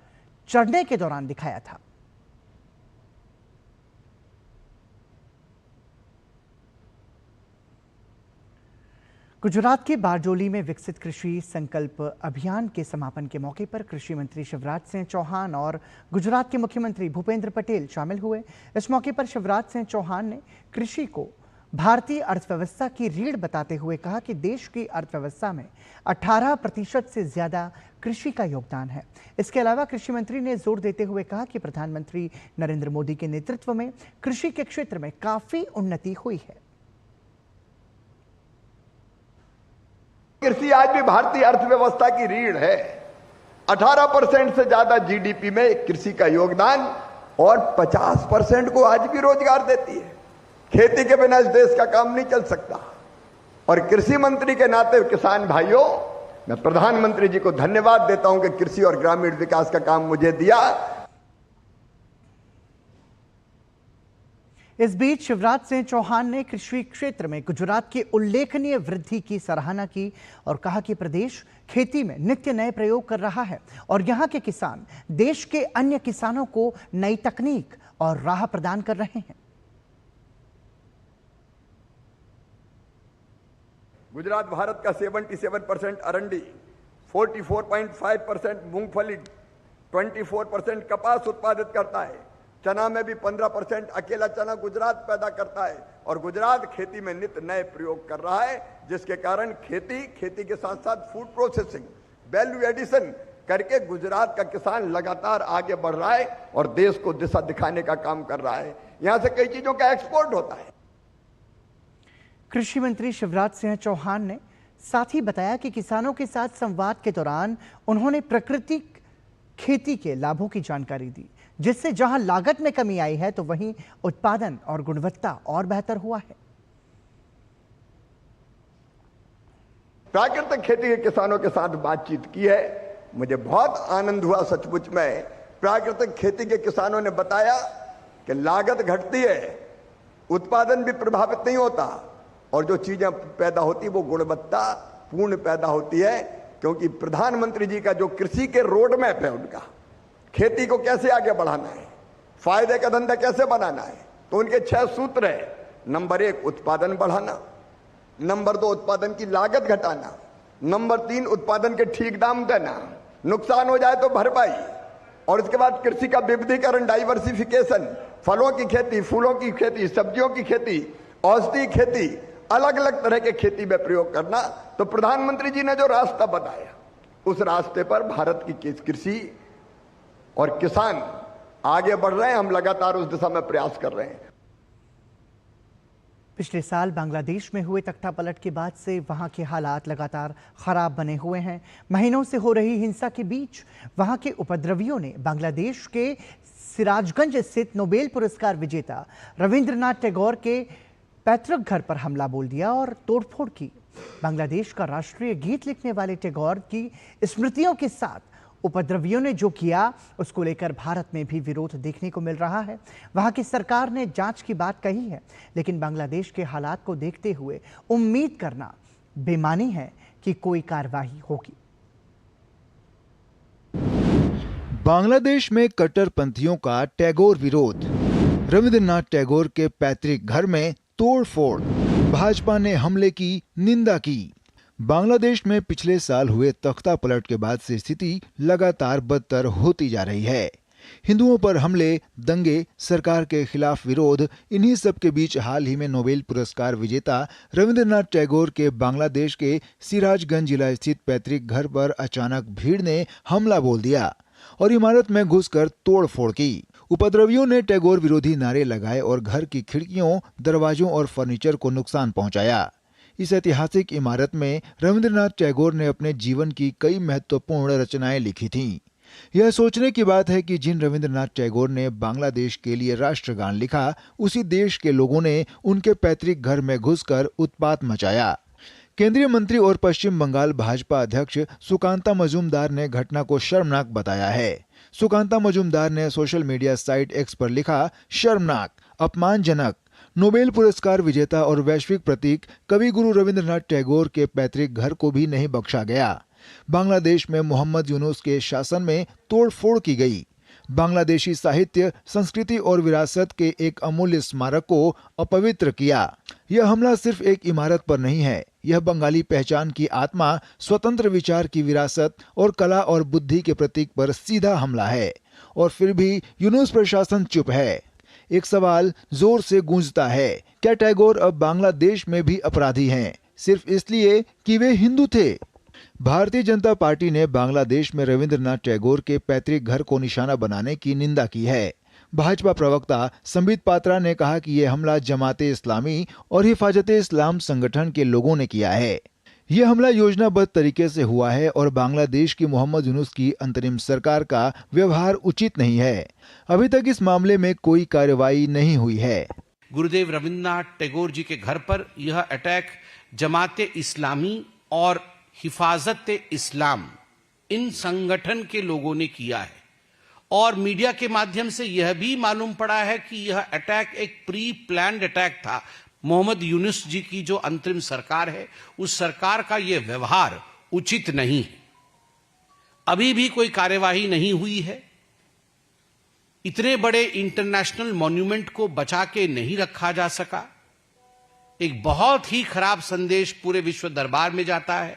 चढ़ने के दौरान दिखाया था। गुजरात के बारडोली में विकसित कृषि संकल्प अभियान के समापन के मौके पर कृषि मंत्री शिवराज सिंह चौहान और गुजरात के मुख्यमंत्री भूपेंद्र पटेल शामिल हुए। इस मौके पर शिवराज सिंह चौहान ने कृषि को भारतीय अर्थव्यवस्था की रीढ़ बताते हुए कहा कि देश की अर्थव्यवस्था में 18% से ज्यादा कृषि का योगदान है। इसके अलावा कृषि मंत्री ने जोर देते हुए कहा कि प्रधानमंत्री नरेंद्र मोदी के नेतृत्व में कृषि के क्षेत्र में काफी उन्नति हुई है। कृषि आज भी भारतीय अर्थव्यवस्था की रीढ़ है। 18% से ज्यादा जीडीपी में कृषि का योगदान और 50% को आज भी रोजगार देती है। खेती के बिना इस देश का काम नहीं चल सकता। और कृषि मंत्री के नाते किसान भाइयों, मैं प्रधानमंत्री जी को धन्यवाद देता हूं कि कृषि और ग्रामीण विकास का काम मुझे दिया। इस बीच शिवराज सिंह चौहान ने कृषि क्षेत्र में गुजरात की उल्लेखनीय वृद्धि की सराहना की और कहा कि प्रदेश खेती में नित्य नए प्रयोग कर रहा है और यहां के किसान देश के अन्य किसानों को नई तकनीक और राह प्रदान कर रहे हैं। गुजरात भारत का 77% अरंडी, 44.5% मूंगफली, 24% कपास उत्पादित करता है। चना में भी 15% अकेला चना गुजरात पैदा करता है और गुजरात खेती में नित्य नए प्रयोग कर रहा है, जिसके कारण खेती के साथ साथ फूड प्रोसेसिंग, वैल्यू एडिशन करके गुजरात का किसान लगातार आगे बढ़ रहा है और देश को दिशा दिखाने का काम कर रहा है। यहां से कई चीजों का एक्सपोर्ट होता है। कृषि मंत्री शिवराज सिंह चौहान ने साथ ही बताया कि किसानों के साथ संवाद के दौरान उन्होंने प्राकृतिक खेती के लाभों की जानकारी दी, जिससे जहां लागत में कमी आई है तो वहीं उत्पादन और गुणवत्ता और बेहतर हुआ है। प्राकृतिक खेती के किसानों के साथ बातचीत की है, मुझे बहुत आनंद हुआ। सचमुच में प्राकृतिक खेती के किसानों ने बताया कि लागत घटती है, उत्पादन भी प्रभावित नहीं होता और जो चीजें पैदा होती वो गुणवत्ता पूर्ण पैदा होती है, क्योंकि प्रधानमंत्री जी का जो कृषि के रोड मैप है, उनका खेती को कैसे आगे बढ़ाना है, फायदे का धंधा कैसे बनाना है, तो उनके 6 सूत्र है। नंबर 1 उत्पादन बढ़ाना, नंबर 2 उत्पादन की लागत घटाना, नंबर 3 उत्पादन के ठीक दाम देना, नुकसान हो जाए तो भरपाई, और इसके बाद कृषि का विविधीकरण, डाइवर्सिफिकेशन, फलों की खेती, फूलों की खेती, सब्जियों की खेती, औषधि खेती, अलग अलग तरह के खेती में प्रयोग करना। तो प्रधानमंत्री जी ने जो रास्ता बताया, उस रास्ते पर भारत की कृषि और किसान आगे बढ़ रहे हैं। हम लगातार उस दिशा में प्रयास कर रहे हैं। पिछले साल बांग्लादेश में हुए तख्तापलट के बाद से वहां के हालात लगातार खराब बने हुए हैं। महीनों से हो रही हिंसा के बीच वहां के उपद्रवियों ने बांग्लादेश के सिराजगंज स्थित नोबेल पुरस्कार विजेता रविंद्रनाथ टैगोर के पैतृक घर पर हमला बोल दिया और तोड़फोड़ की। बांग्लादेश का राष्ट्रीय गीत लिखने वाले टैगोर की स्मृतियों के साथ उपद्रवियों ने जो किया, उसको लेकर भारत में भी विरोध देखने को मिल रहा है। वहां की सरकार ने जांच की बात कही है, लेकिन बांग्लादेश के हालात को देखते हुए उम्मीद करना बेमानी है कि कोई कार्रवाई होगी। बांग्लादेश में कट्टरपंथियों का टैगोर विरोध, रविंद्रनाथ टैगोर के पैतृक घर में तोड़फोड़, भाजपा ने हमले की निंदा की। बांग्लादेश में पिछले साल हुए तख्तापलट के बाद से स्थिति लगातार बदतर होती जा रही है। हिंदुओं पर हमले, दंगे, सरकार के खिलाफ विरोध, इन्हीं सब के बीच हाल ही में नोबेल पुरस्कार विजेता रविंद्रनाथ टैगोर के बांग्लादेश के सिराजगंज जिला स्थित पैतृक घर पर अचानक भीड़ ने हमला बोल दिया और इमारत में घुसकर तोड़फोड़ की। उपद्रवियों ने टैगोर विरोधी नारे लगाए और घर की खिड़कियों, दरवाजों और फर्नीचर को नुकसान पहुंचाया। इस ऐतिहासिक इमारत में रविंद्रनाथ टैगोर ने अपने जीवन की कई महत्वपूर्ण रचनाएं लिखी थीं। यह सोचने की बात है कि जिन रविंद्रनाथ टैगोर ने बांग्लादेश के लिए राष्ट्रगान लिखा, उसी देश के लोगों ने उनके पैतृक घर में घुसकर उत्पात मचाया। केंद्रीय मंत्री और पश्चिम बंगाल भाजपा अध्यक्ष सुकांता मजूमदार ने घटना को शर्मनाक बताया है। सुकांता मजूमदार ने सोशल मीडिया साइट एक्स पर लिखा, शर्मनाक, अपमानजनक। नोबेल पुरस्कार विजेता और वैश्विक प्रतीक कवि गुरु रविंद्रनाथ टैगोर के पैतृक घर को भी नहीं बख्शा गया। बांग्लादेश में मोहम्मद यूनुस के शासन में तोड़फोड़ की गई। बांग्लादेशी साहित्य, संस्कृति और विरासत के एक अमूल्य स्मारक को अपवित्र किया। यह हमला सिर्फ एक इमारत पर नहीं है, यह बंगाली पहचान की आत्मा, स्वतंत्र विचार की विरासत और कला और बुद्धि के प्रतीक पर सीधा हमला है। और फिर भी यूनुस प्रशासन चुप है। एक सवाल जोर से गूंजता है, क्या टैगोर अब बांग्लादेश में भी अपराधी हैं, सिर्फ इसलिए कि वे हिंदू थे? भारतीय जनता पार्टी ने बांग्लादेश में रविंद्रनाथ टैगोर के पैतृक घर को निशाना बनाने की निंदा की है। भाजपा प्रवक्ता संबित पात्रा ने कहा कि यह हमला जमाते इस्लामी और हिफाजते इस्लाम संगठन के लोगों ने किया है। यह हमला योजनाबद्ध तरीके से हुआ है और बांग्लादेश की मोहम्मद यूनुस की अंतरिम सरकार का व्यवहार उचित नहीं है। अभी तक इस मामले में कोई कार्रवाई नहीं हुई है। गुरुदेव रविंद्रनाथ टैगोर जी के घर पर यह अटैक जमाते इस्लामी और हिफाजत इस्लाम, इन संगठन के लोगों ने किया है और मीडिया के माध्यम से यह भी मालूम पड़ा है कि यह अटैक एक प्री प्लान्ड अटैक था। मोहम्मद यूनुस जी की जो अंतरिम सरकार है, उस सरकार का यह व्यवहार उचित नहीं है। अभी भी कोई कार्यवाही नहीं हुई है। इतने बड़े इंटरनेशनल मॉन्यूमेंट को बचा के नहीं रखा जा सका। एक बहुत ही खराब संदेश पूरे विश्व दरबार में जाता है।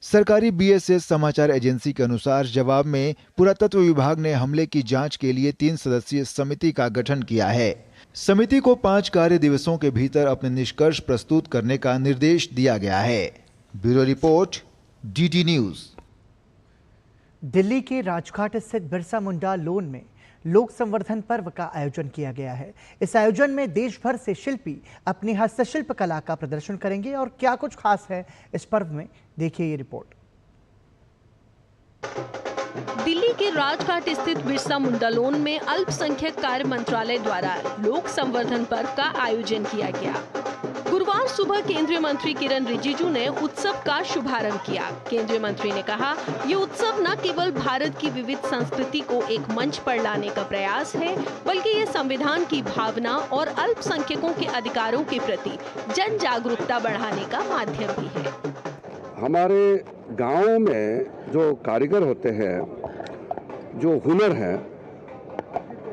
सरकारी बीएसएस समाचार एजेंसी के अनुसार जवाब में पुरातत्व विभाग ने हमले की जांच के लिए 3 सदस्यीय समिति का गठन किया है। समिति को 5 कार्य दिवसों के भीतर अपने निष्कर्ष प्रस्तुत करने का निर्देश दिया गया है। Bureau report, DD news. Delhi के राजघाट स्थित बिरसा मुंडा लोन में लोक संवर्धन पर्व का आयोजन किया गया है। इस आयोजन में देश भर से शिल्पी अपनी हस्तशिल्प कला का प्रदर्शन करेंगे और क्या कुछ खास है इस पर्व में, देखिए ये रिपोर्ट। दिल्ली के राजघाट स्थित बिरसा मुंडा लॉन में अल्पसंख्यक कार्य मंत्रालय द्वारा लोक संवर्धन पर्व का आयोजन किया गया। गुरुवार सुबह केंद्रीय मंत्री किरण रिजिजू ने उत्सव का शुभारंभ किया। केंद्रीय मंत्री ने कहा, ये उत्सव न केवल भारत की विविध संस्कृति को एक मंच पर लाने का प्रयास है, बल्कि ये संविधान की भावना और अल्पसंख्यकों के अधिकारों के प्रति जन जागरूकता बढ़ाने का माध्यम भी है। हमारे गाँव में जो कारीगर होते हैं, जो हुनर है,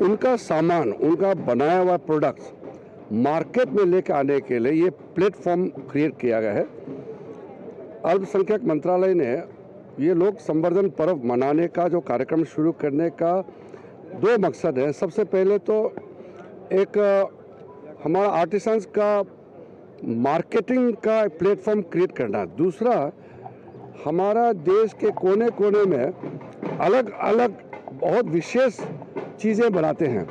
उनका सामान, उनका बनाया हुआ प्रोडक्ट्स मार्केट में लेकर आने के लिए ये प्लेटफॉर्म क्रिएट किया गया है। अल्पसंख्यक मंत्रालय ने ये लोक संवर्धन पर्व मनाने का जो कार्यक्रम शुरू करने का 2 मकसद है। सबसे पहले तो एक हमारा आर्टिसंस का मार्केटिंग का प्लेटफॉर्म क्रिएट करना, दूसरा हमारा देश के कोने कोने में अलग अलग बहुत विशेष चीज़ें बनाते हैं,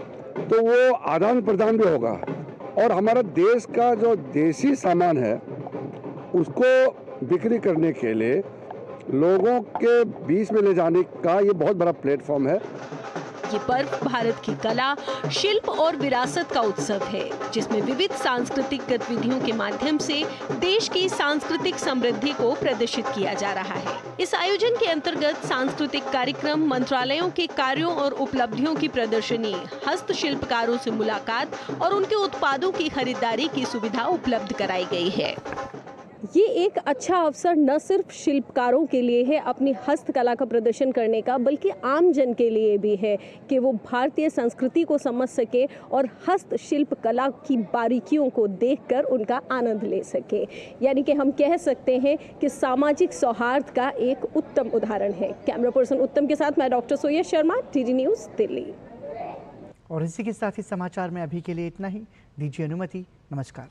तो वो आदान प्रदान भी होगा और हमारा देश का जो देसी सामान है उसको बिक्री करने के लिए लोगों के बीच में ले जाने का ये बहुत बड़ा प्लेटफॉर्म है। ये पर्व भारत की कला, शिल्प और विरासत का उत्सव है, जिसमें विविध सांस्कृतिक गतिविधियों के माध्यम से देश की सांस्कृतिक समृद्धि को प्रदर्शित किया जा रहा है। इस आयोजन के अंतर्गत सांस्कृतिक कार्यक्रम, मंत्रालयों के कार्यों और उपलब्धियों की प्रदर्शनी, हस्तशिल्पकारों से मुलाकात और उनके उत्पादों की खरीदारी की सुविधा उपलब्ध कराई गई है। ये एक अच्छा अवसर न सिर्फ शिल्पकारों के लिए है अपनी हस्तकला का प्रदर्शन करने का, बल्कि आम जन के लिए भी है कि वो भारतीय संस्कृति को समझ सके और हस्तशिल्प कला की बारीकियों को देखकर उनका आनंद ले सके। यानी कि हम कह सकते हैं कि सामाजिक सौहार्द का एक उत्तम उदाहरण है। कैमरा पर्सन उत्तम के साथ मैं डॉक्टर सोया शर्मा, टीडी न्यूज़, दिल्ली। और इसी के साथ ही समाचार में अभी के लिए इतना ही। दीजिए अनुमति। नमस्कार।